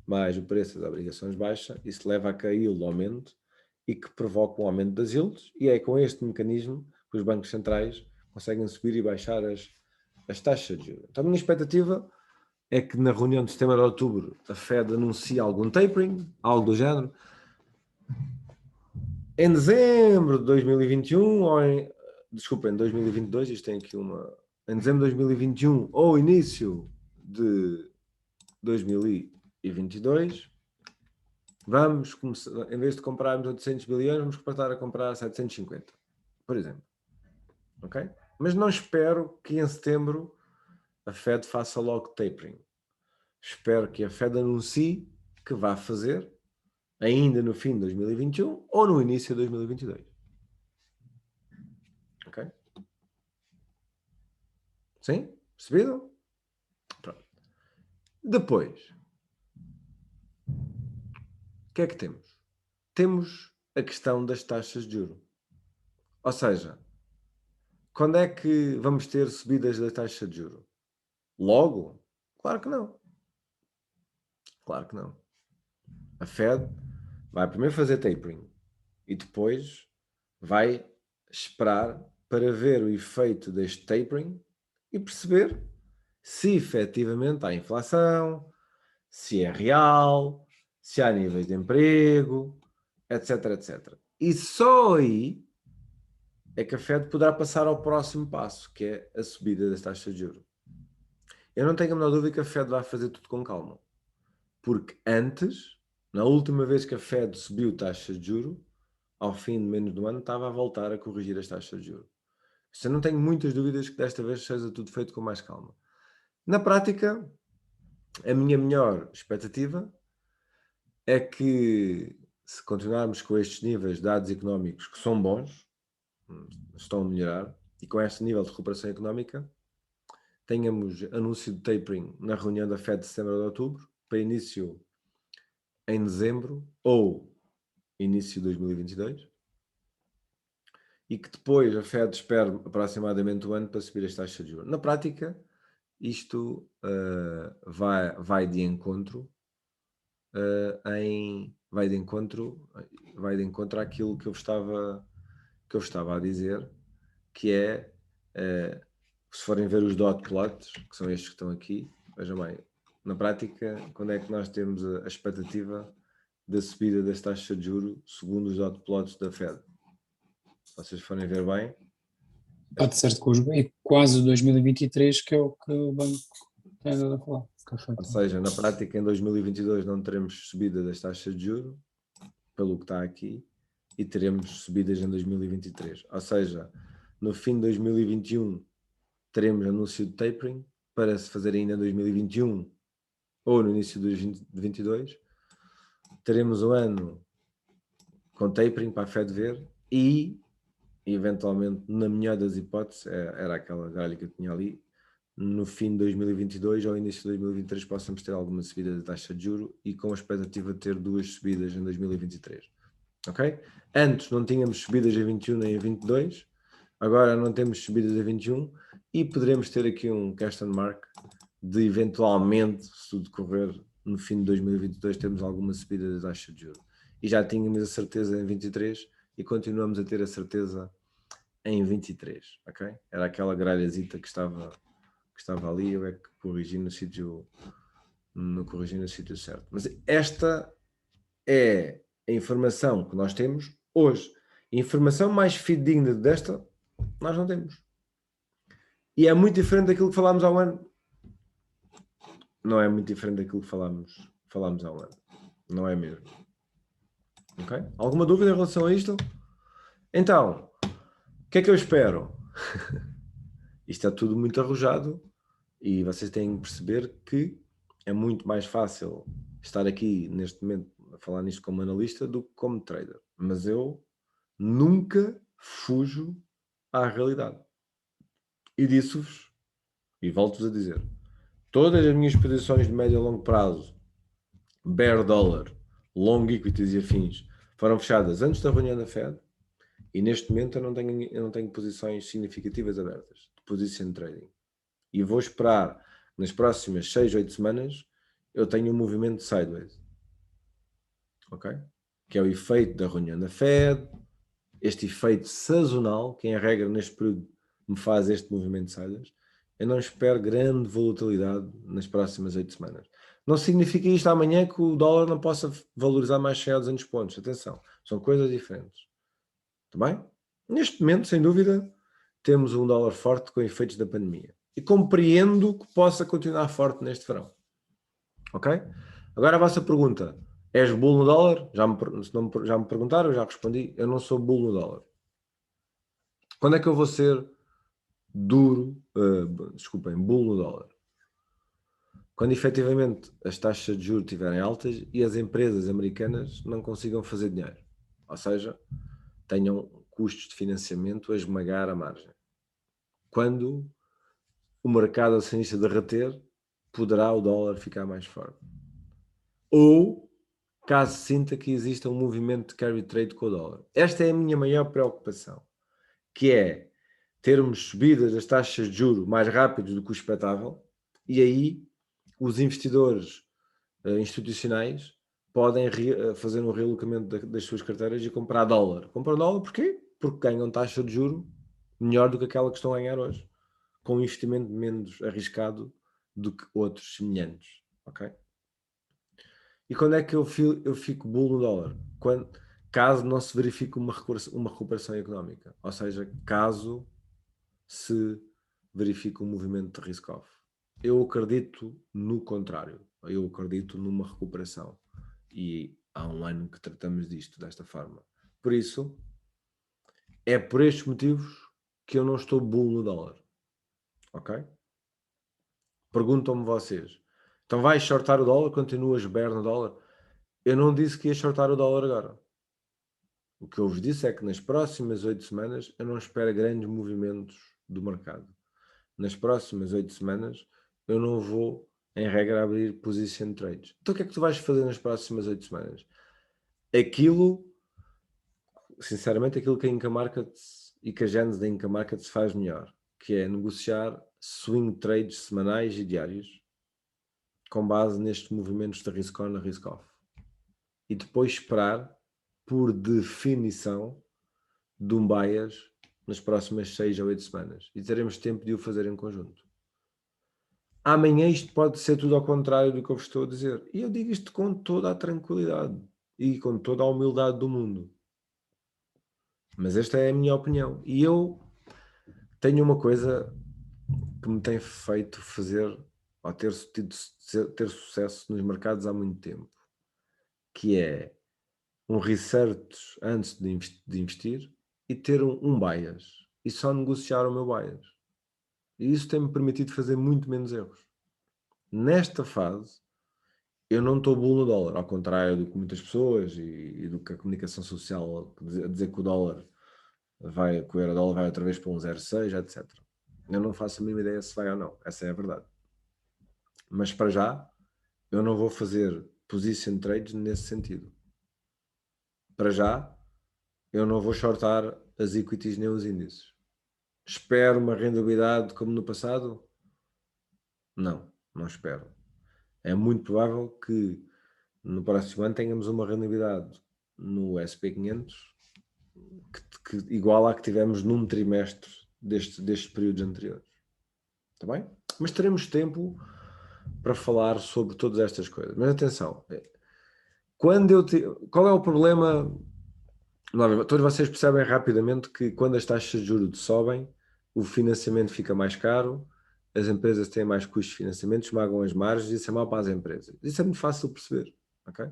mais o preço das obrigações baixa, isso leva a que a yield aumente e que provoca um aumento das yields, e é com este mecanismo que os bancos centrais conseguem subir e baixar as taxas de juros. Então a minha expectativa é que na reunião de setembro a outubro a Fed anuncie algum tapering, algo do género. Em dezembro de 2021 ou em 2022, isto tem aqui em dezembro de 2021 ou início de 2022, vamos começar, em vez de comprarmos 800 bilhões, vamos passar a comprar 750, por exemplo. Ok? Mas não espero que em setembro a Fed faça logo tapering. Espero que a Fed anuncie que vai fazer ainda no fim de 2021 ou no início de 2022. Ok? Sim? Percebido? Pronto. Depois, o que é que temos? Temos a questão das taxas de juros. Ou seja, quando é que vamos ter subidas da taxa de juros? Logo? Claro que não. Claro que não. A Fed vai primeiro fazer tapering e depois vai esperar para ver o efeito deste tapering e perceber se efetivamente há inflação, se é real, se há níveis de emprego, etc, etc. E só aí é que a Fed poderá passar ao próximo passo, que é a subida das taxas de juros. Eu não tenho a menor dúvida que a Fed vai fazer tudo com calma. Porque antes, na última vez que a Fed subiu taxas de juros, ao fim de menos de um ano, estava a voltar a corrigir as taxas de juros. Eu não tenho muitas dúvidas que desta vez seja tudo feito com mais calma. Na prática, a minha melhor expectativa é que, se continuarmos com estes níveis de dados económicos que são bons, estão a melhorar, e com este nível de recuperação económica, tenhamos anúncio de tapering na reunião da Fed de setembro a outubro, para início em dezembro ou início de 2022, e que depois a Fed espere aproximadamente um ano para subir as taxas de juros. Na prática, isto vai de encontro vai de encontro àquilo que eu estava a dizer, que é se forem ver os dot plots, que são estes que estão aqui, vejam bem, na prática, quando é que nós temos a expectativa da subida das taxas de juros segundo os dot plots da Fed? Se vocês forem ver bem, Pode ser é quase 2023, que é o que o banco tem andado a falar. ou seja, na prática em 2022 não teremos subida das taxas de juros, pelo que está aqui, e teremos subidas em 2023. Ou seja, no fim de 2021 teremos anúncio de tapering para se fazer ainda em 2021 ou no início de 2022. Teremos um ano com tapering para a Fed ver e, eventualmente, na melhor das hipóteses, era aquela gralha que eu tinha ali, no fim de 2022 ou início de 2023 possamos ter alguma subida da taxa de juros e com a expectativa de ter duas subidas em 2023. Ok? Antes não tínhamos subidas a 21 nem a 22, agora não temos subidas a 21 e poderemos ter aqui um question mark de eventualmente, se tudo correr no fim de 2022, termos alguma subida da taxa de juros. E já tínhamos a certeza em 23 e continuamos a ter a certeza em 23, ok? Era aquela gralhazita que estava ali, eu é que corrigi no sítio certo. Mas esta é a informação que nós temos hoje. A informação mais fidedigna desta, nós não temos. E é muito diferente daquilo que falámos há um ano. Não é muito diferente daquilo que falámos há um ano. Não é mesmo. Ok? Alguma dúvida em relação a isto? Então, o que é que eu espero? Isto é tudo muito arrojado e vocês têm que perceber que é muito mais fácil estar aqui neste momento a falar nisto como analista do que como trader. Mas eu nunca fujo à realidade. E disse-vos, e volto-vos a dizer, todas as minhas posições de médio a longo prazo, bear dollar, long equities e afins, foram fechadas antes da reunião da Fed e neste momento eu não tenho posições significativas abertas de position trading. e vou esperar nas próximas 6, 8 semanas eu tenho um movimento sideways. Ok? Que é o efeito da reunião da Fed, este efeito sazonal, que em regra neste período me faz este movimento sideways. Eu não espero grande volatilidade nas próximas 8 semanas. Não significa isto amanhã que o dólar não possa valorizar mais 100 ou 200 pontos. Atenção, são coisas diferentes. Está bem? Neste momento, sem dúvida, temos um dólar forte com efeitos da pandemia. E compreendo que possa continuar forte neste verão. Ok? Agora a vossa pergunta. És bull no dólar? Já me perguntaram, eu já respondi. Eu não sou bull no dólar. Quando é que eu vou ser bull no dólar? Quando efetivamente as taxas de juros estiverem altas e as empresas americanas não consigam fazer dinheiro. Ou seja, tenham custos de financiamento a esmagar a margem. Quando o mercado acionista derreter, poderá o dólar ficar mais forte. Ou, caso sinta que exista um movimento de carry trade com o dólar. Esta é a minha maior preocupação, que é termos subidas das taxas de juros mais rápidas do que o expectável, e aí os investidores institucionais podem fazer um realocamento das suas carteiras e comprar dólar. Compram dólar porquê? Porque ganham taxa de juro melhor do que aquela que estão a ganhar hoje, com um investimento menos arriscado do que outros semelhantes. Ok? E quando é que eu fico bull no dólar? Caso não se verifique uma recuperação económica. Ou seja, caso se verifique um movimento de risk-off. Eu acredito no contrário. Eu acredito numa recuperação. E há um ano que tratamos disto desta forma. Por isso, é por estes motivos que eu não estou bull no dólar. Ok? Perguntam-me vocês. Então vais shortar o dólar? Continuas bear no dólar? Eu não disse que ia shortar o dólar agora. O que eu vos disse é que nas próximas 8 semanas eu não espero grandes movimentos do mercado. Nas próximas 8 semanas eu não vou, em regra, abrir position trades. Então o que é que tu vais fazer nas próximas 8 semanas? Sinceramente, aquilo que a Inca Markets e que a Gênesis da Inca Markets faz melhor, que é negociar swing trades semanais e diários com base nestes movimentos de risk-on a risk-off. E depois esperar, por definição, de um bias nas próximas 6 a 8 semanas. E teremos tempo de o fazer em conjunto. Amanhã isto pode ser tudo ao contrário do que eu vos estou a dizer. E eu digo isto com toda a tranquilidade e com toda a humildade do mundo. Mas esta é a minha opinião. E eu tenho uma coisa que me tem feito fazer, ou ter sucesso nos mercados há muito tempo, que é um research antes de investir e ter um bias. E só negociar o meu bias. E isso tem-me permitido fazer muito menos erros. Nesta fase, eu não estou bull no dólar, ao contrário do que muitas pessoas e do que a comunicação social a dizer que o dólar que o euro-dólar vai outra vez para um 0,6, etc. Eu não faço a mínima ideia se vai ou não. Essa é a verdade. Mas para já, eu não vou fazer position trades nesse sentido. Para já, eu não vou shortar as equities nem os índices. Espero uma rentabilidade como no passado? Não espero. É muito provável que no próximo ano tenhamos uma rentabilidade no SP500 que igual à que tivemos num trimestre destes períodos anteriores. Está bem? Mas teremos tempo para falar sobre todas estas coisas. Mas atenção, qual é o problema? Todos vocês percebem rapidamente que quando as taxas de juros sobem, o financiamento fica mais caro, as empresas têm mais custos de financiamento, esmagam as margens, isso é mau para as empresas. Isso é muito fácil de perceber. Okay?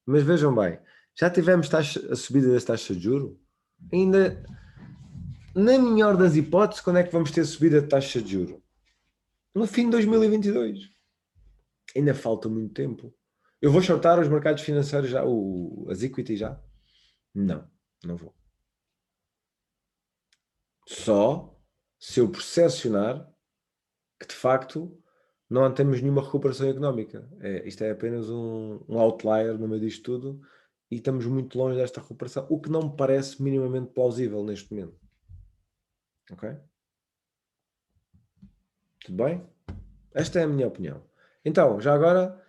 Mas vejam bem, já tivemos a subida das taxas de juros? Ainda, na melhor das hipóteses, quando é que vamos ter subida de taxa de juros? No fim de 2022. Ainda falta muito tempo. Eu vou shortar os mercados financeiros já, as equities já? Não vou. Só se eu percepcionar que de facto não temos nenhuma recuperação económica. Isto é apenas um outlier no meio disto tudo e estamos muito longe desta recuperação, o que não me parece minimamente plausível neste momento. Ok? Tudo bem? Esta é a minha opinião. Então, já agora,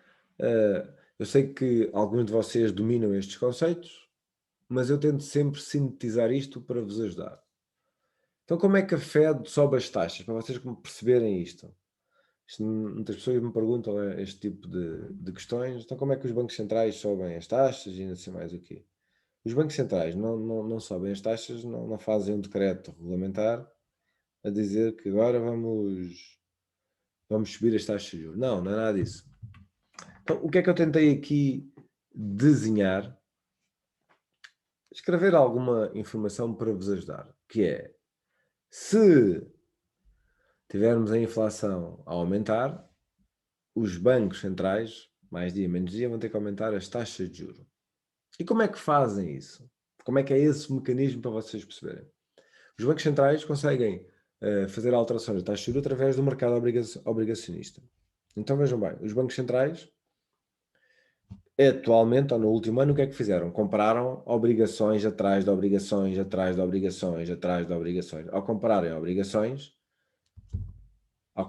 eu sei que alguns de vocês dominam estes conceitos, mas eu tento sempre sintetizar isto para vos ajudar. Então, como é que a Fed sobe as taxas? Para vocês perceberem isto. Muitas pessoas me perguntam este tipo de questões. Então, como é que os bancos centrais sobem as taxas e não sei mais o quê? Os bancos centrais não sobem as taxas, não fazem um decreto regulamentar a dizer que agora vamos subir as taxas de juros. Não é nada disso. Então, o que é que eu tentei aqui desenhar? Escrever alguma informação para vos ajudar, que é, se tivermos a inflação a aumentar, os bancos centrais, mais dia menos dia, vão ter que aumentar as taxas de juros. E como é que fazem isso? Como é que é esse mecanismo para vocês perceberem? Os bancos centrais conseguem fazer alterações da taxa de juros através do mercado obrigacionista. Então vejam bem, os bancos centrais, atualmente, ou no último ano, o que é que fizeram? Compraram obrigações atrás de obrigações, atrás de obrigações, atrás de obrigações. Ao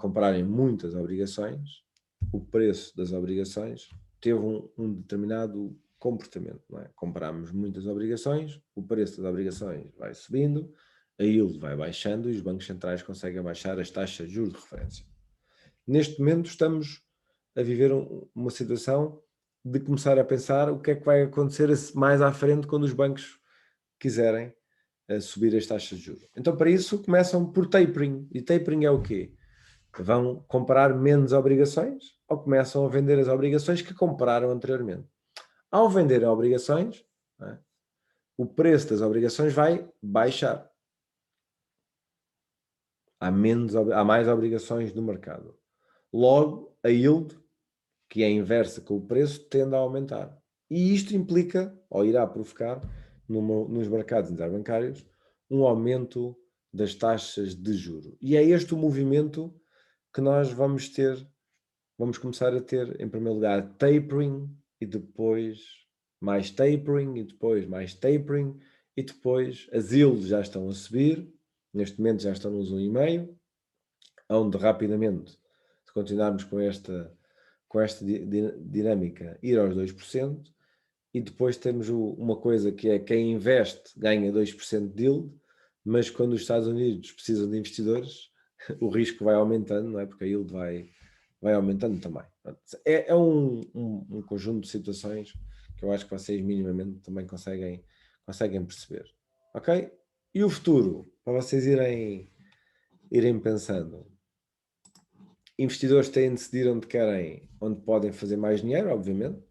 comprarem muitas obrigações, o preço das obrigações teve um determinado comportamento. Não é? Comprámos muitas obrigações, o preço das obrigações vai subindo, a yield vai baixando e os bancos centrais conseguem baixar as taxas de juros de referência. Neste momento estamos a viver uma situação de começar a pensar o que é que vai acontecer mais à frente quando os bancos quiserem subir as taxas de juros. Então, para isso, começam por tapering. E tapering é o quê? Vão comprar menos obrigações ou começam a vender as obrigações que compraram anteriormente. Ao vender obrigações, o preço das obrigações vai baixar. Há mais obrigações no mercado. Logo, a yield, que é inversa com o preço, tende a aumentar. E isto implica, ou irá provocar, nos mercados interbancários, um aumento das taxas de juro. E é este o movimento que nós vamos começar a ter, em primeiro lugar, tapering, e depois mais tapering, e depois mais tapering, e depois as yields já estão a subir, neste momento já estão nos 1,5, onde rapidamente, se continuarmos com esta dinâmica, ir aos 2%, e depois temos uma coisa que é quem investe ganha 2% de yield, mas quando os Estados Unidos precisam de investidores, o risco vai aumentando, não é? Porque a yield vai aumentando também. É um conjunto de situações que eu acho que vocês minimamente também conseguem perceber. Ok? E o futuro? Para vocês irem pensando. Investidores têm de decidir onde podem fazer mais dinheiro, obviamente.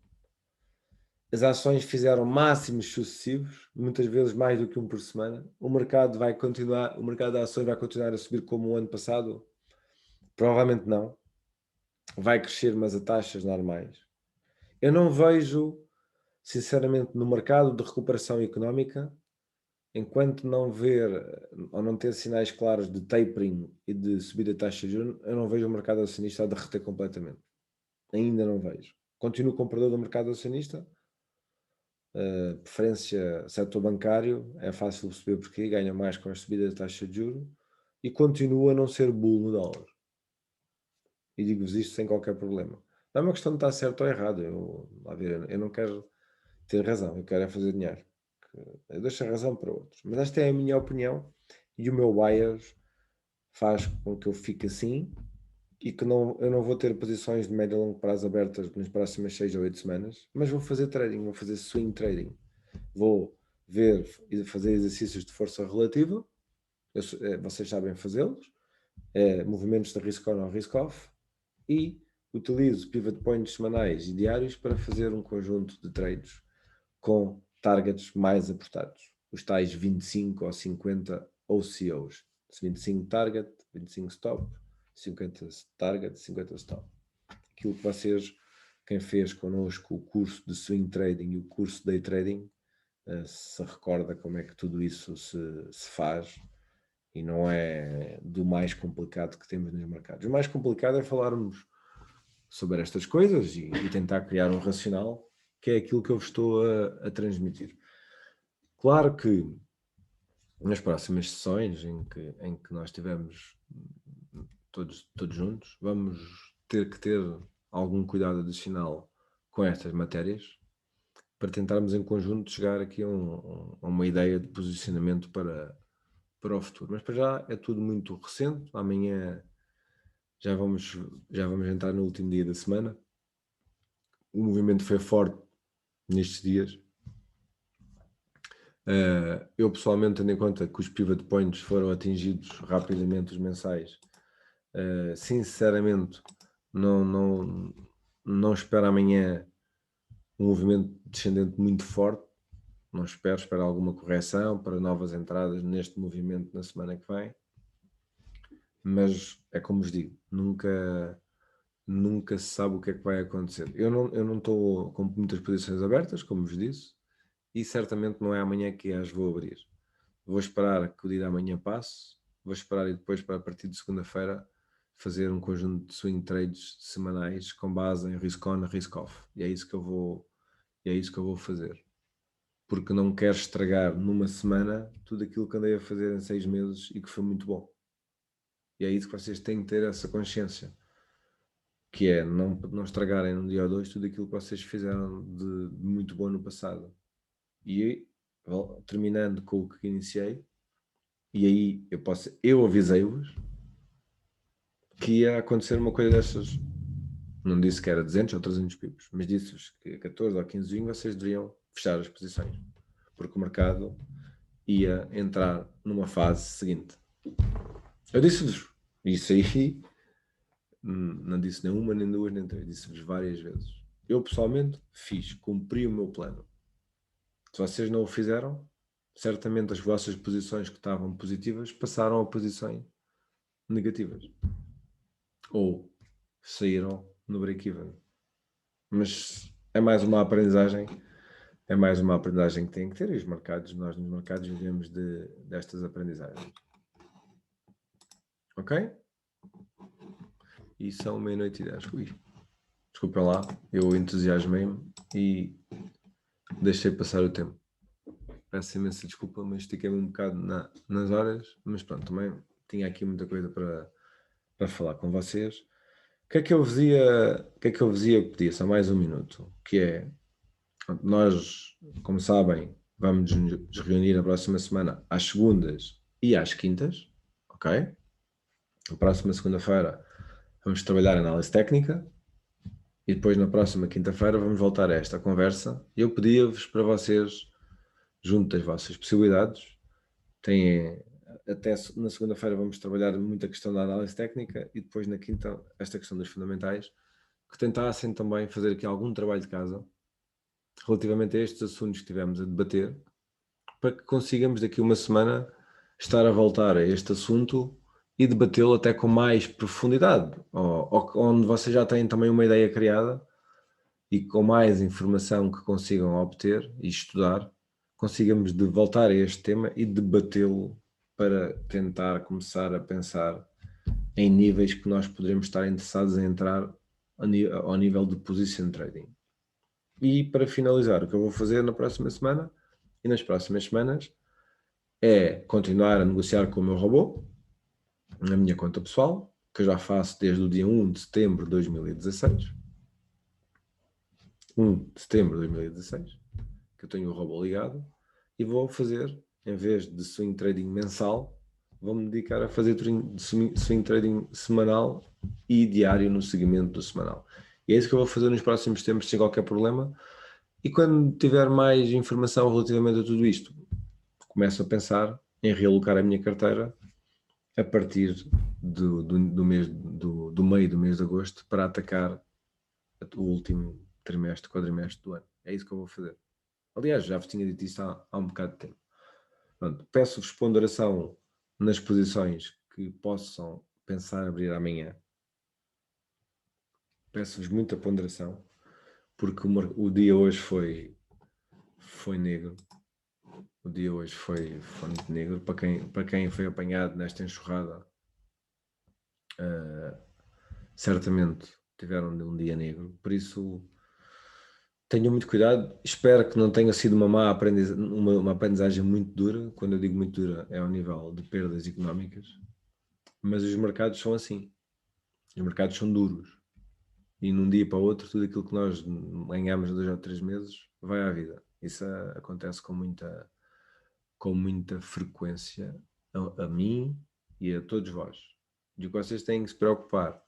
As ações fizeram máximos sucessivos, muitas vezes mais do que um por semana. O mercado de ações vai continuar a subir como o ano passado? Provavelmente não. Vai crescer, mas a taxas normais. Eu não vejo, sinceramente, no mercado de recuperação económica, enquanto não ver ou não ter sinais claros de tapering e de subida de taxa de juros, eu não vejo o mercado acionista a derreter completamente. Ainda não vejo. Continuo comprador do mercado acionista. Preferência setor bancário, é fácil perceber porque ganha mais com a subida da taxa de juros, e continua a não ser bull no dólar. E digo-vos isto sem qualquer problema. Não é uma questão de estar certo ou errado. Eu não quero ter razão, eu quero é fazer dinheiro. Eu deixo a razão para outros. Mas esta é a minha opinião e o meu bias faz com que eu fique assim, e que eu não vou ter posições de médio e longo prazo abertas nas próximas 6 ou 8 semanas, mas vou fazer trading, vou fazer swing trading. Vou ver e fazer exercícios de força relativa, vocês sabem fazê-los, movimentos de risk on ou risk off, e utilizo pivot points semanais e diários para fazer um conjunto de trades com targets mais apertados, os tais 25 ou 50 OCOs, 25 target, 25 stop, 50 target, 50 stop. Aquilo que vocês, quem fez connosco o curso de swing trading e o curso de day trading, se recorda como é que tudo isso se faz, e não é do mais complicado que temos nos mercados. O mais complicado é falarmos sobre estas coisas e tentar criar um racional, que é aquilo que eu estou a transmitir. Claro que nas próximas sessões em que nós todos juntos. Vamos ter que ter algum cuidado adicional com estas matérias para tentarmos em conjunto chegar aqui a uma ideia de posicionamento para o futuro. Mas para já é tudo muito recente. Amanhã já vamos entrar no último dia da semana. O movimento foi forte nestes dias. Eu pessoalmente, tendo em conta que os pivot points foram atingidos rapidamente, os mensais, sinceramente não espero amanhã um movimento descendente muito forte. Não espero alguma correção para novas entradas neste movimento na semana que vem. Mas é como vos digo, nunca se sabe o que é que vai acontecer. Eu não estou com muitas posições abertas, como vos disse, e certamente não é amanhã que as vou abrir. Vou esperar que o dia de amanhã passe, vou esperar e depois, para a partir de segunda-feira, fazer um conjunto de swing trades semanais com base em risk on e risk off. E é isso que eu vou fazer. Porque não quero estragar numa semana tudo aquilo que andei a fazer em 6 meses e que foi muito bom. E é isso que vocês têm que ter essa consciência, que é não estragarem num dia ou dois tudo aquilo que vocês fizeram de muito bom no passado. E terminando com o que iniciei, e aí eu avisei-vos que ia acontecer uma coisa dessas. Não disse que era 200 ou 300 pips, mas disse-vos que a 14 ou 15 de junho vocês deveriam fechar as posições, porque o mercado ia entrar numa fase seguinte. Eu disse-vos isso aí, não disse nem uma, nem duas, nem três, disse-vos várias vezes. Eu pessoalmente cumpri o meu plano. Se vocês não o fizeram, certamente as vossas posições que estavam positivas passaram a posições negativas. Ou saíram no break-even. Mas é mais uma aprendizagem que têm que ter, e nós nos mercados vivemos destas aprendizagens. Ok? E são 00:10. Ui, desculpem lá, eu entusiasmei-me e deixei passar o tempo. Peço imensa desculpa, mas estiquei-me um bocado nas horas, mas pronto, também tinha aqui muita coisa para falar com vocês. O que é que eu vos ia pedir? Só mais um minuto, que é, nós, como sabem, vamos nos reunir na próxima semana às segundas e às quintas, ok? Na próxima segunda-feira vamos trabalhar análise técnica e depois na próxima quinta-feira vamos voltar a esta conversa. Eu pedia-vos para vocês, junto das vossas possibilidades, até na segunda-feira vamos trabalhar muito a questão da análise técnica e depois na quinta esta questão dos fundamentais, que tentassem também fazer aqui algum trabalho de casa relativamente a estes assuntos que tivemos a debater, para que consigamos daqui uma semana estar a voltar a este assunto e debatê-lo até com mais profundidade, onde vocês já têm também uma ideia criada e com mais informação que consigam obter e estudar, consigamos de voltar a este tema e debatê-lo para tentar começar a pensar em níveis que nós poderemos estar interessados em entrar ao nível de position trading. E para finalizar, o que eu vou fazer na próxima semana e nas próximas semanas é continuar a negociar com o meu robô na minha conta pessoal, que eu já faço desde o dia 1 de setembro de 2016. 1 de setembro de 2016, que eu tenho o robô ligado, e vou fazer, em vez de swing trading mensal, vou-me dedicar a fazer swing trading semanal e diário no seguimento do semanal. E é isso que eu vou fazer nos próximos tempos, sem qualquer problema. E quando tiver mais informação relativamente a tudo isto, começo a pensar em realocar a minha carteira a partir do meio do mês de agosto para atacar o último quadrimestre do ano. É isso que eu vou fazer. Aliás, já vos tinha dito isso há um bocado de tempo. Pronto, peço-vos ponderação nas posições que possam pensar abrir amanhã. Peço-vos muita ponderação, porque o dia hoje foi negro. O dia hoje foi muito negro. Para quem foi apanhado nesta enxurrada, certamente tiveram um dia negro. Por isso, tenham muito cuidado. Espero que não tenha sido uma aprendizagem muito dura. Quando eu digo muito dura, é ao nível de perdas económicas. Mas os mercados são assim. Os mercados são duros. E num dia para o outro, tudo aquilo que nós ganhamos 2 ou 3 meses vai à vida. Isso acontece com muita frequência a mim e a todos vós. E o que vocês têm que se preocupar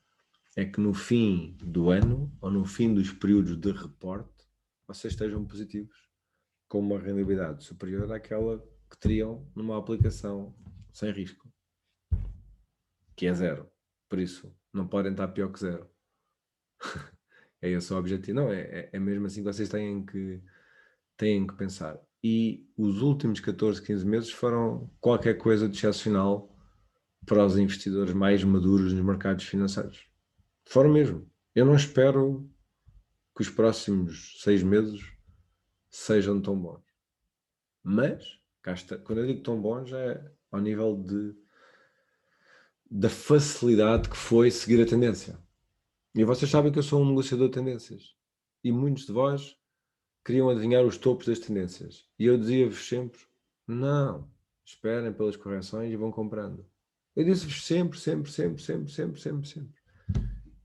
é que no fim do ano ou no fim dos períodos de reporte, vocês estejam positivos com uma rentabilidade superior àquela que teriam numa aplicação sem risco, que é 0. Por isso, não podem estar pior que 0. É esse o objetivo. Não, é mesmo assim que vocês têm que pensar. E os últimos 14, 15 meses foram qualquer coisa de excepcional para os investidores mais maduros nos mercados financeiros. Foram mesmo. Eu não espero que os próximos 6 meses sejam tão bons. Mas, quando eu digo tão bons, é ao nível da facilidade que foi seguir a tendência. E vocês sabem que eu sou um negociador de tendências. E muitos de vós queriam adivinhar os topos das tendências. E eu dizia-vos sempre, não, esperem pelas correções e vão comprando. Eu disse-vos sempre.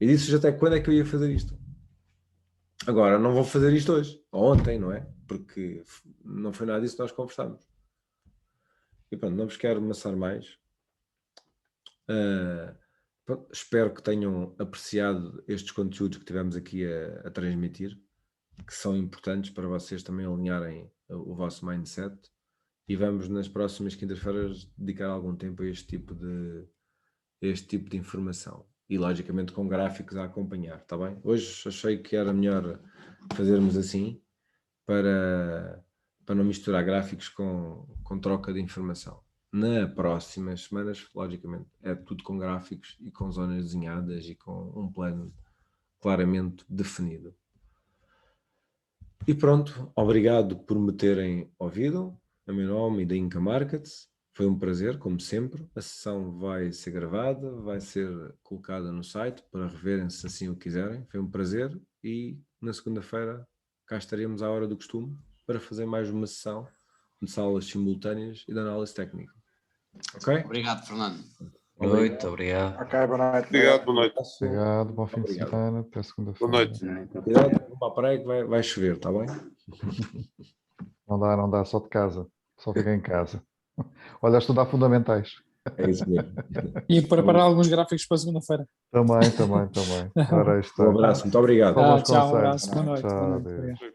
E disse-vos até quando é que eu ia fazer isto. Agora, não vou fazer isto hoje, ou ontem, não é? Porque não foi nada disso que nós conversámos. E pronto, não vos quero amassar mais. Pronto, espero que tenham apreciado estes conteúdos que tivemos aqui a transmitir, que são importantes para vocês também alinharem o vosso mindset, e vamos nas próximas quintas-feiras dedicar algum tempo a este tipo de informação e logicamente com gráficos a acompanhar, está bem? Hoje achei que era melhor fazermos assim para não misturar gráficos com troca de informação. Na próximas semanas, logicamente, é tudo com gráficos e com zonas desenhadas e com um plano claramente definido. E pronto, obrigado por me terem ouvido. É o meu nome e da Inca Markets. Foi um prazer, como sempre. A sessão vai ser gravada, vai ser colocada no site para reverem se assim o quiserem. Foi um prazer e na segunda-feira cá estaremos à hora do costume para fazer mais uma sessão de salas simultâneas e de análise técnica. Ok? Obrigado, Fernando. Boa noite, obrigado. Ok, boa noite. Obrigado, boa noite. Obrigado, bom fim de semana, até segunda-feira. Boa noite. Cuidado, vou para a praia que vai chover, está bem? Não dá, só de casa. Só fica em casa. Olha, a estudar fundamentais. É isso mesmo. E preparar alguns gráficos para segunda-feira. Também. Ora, aí está. Um abraço, muito obrigado. Alguns Tchau, um conselhos. abraço, boa noite. Tchau, Boa noite. adeus. Obrigado.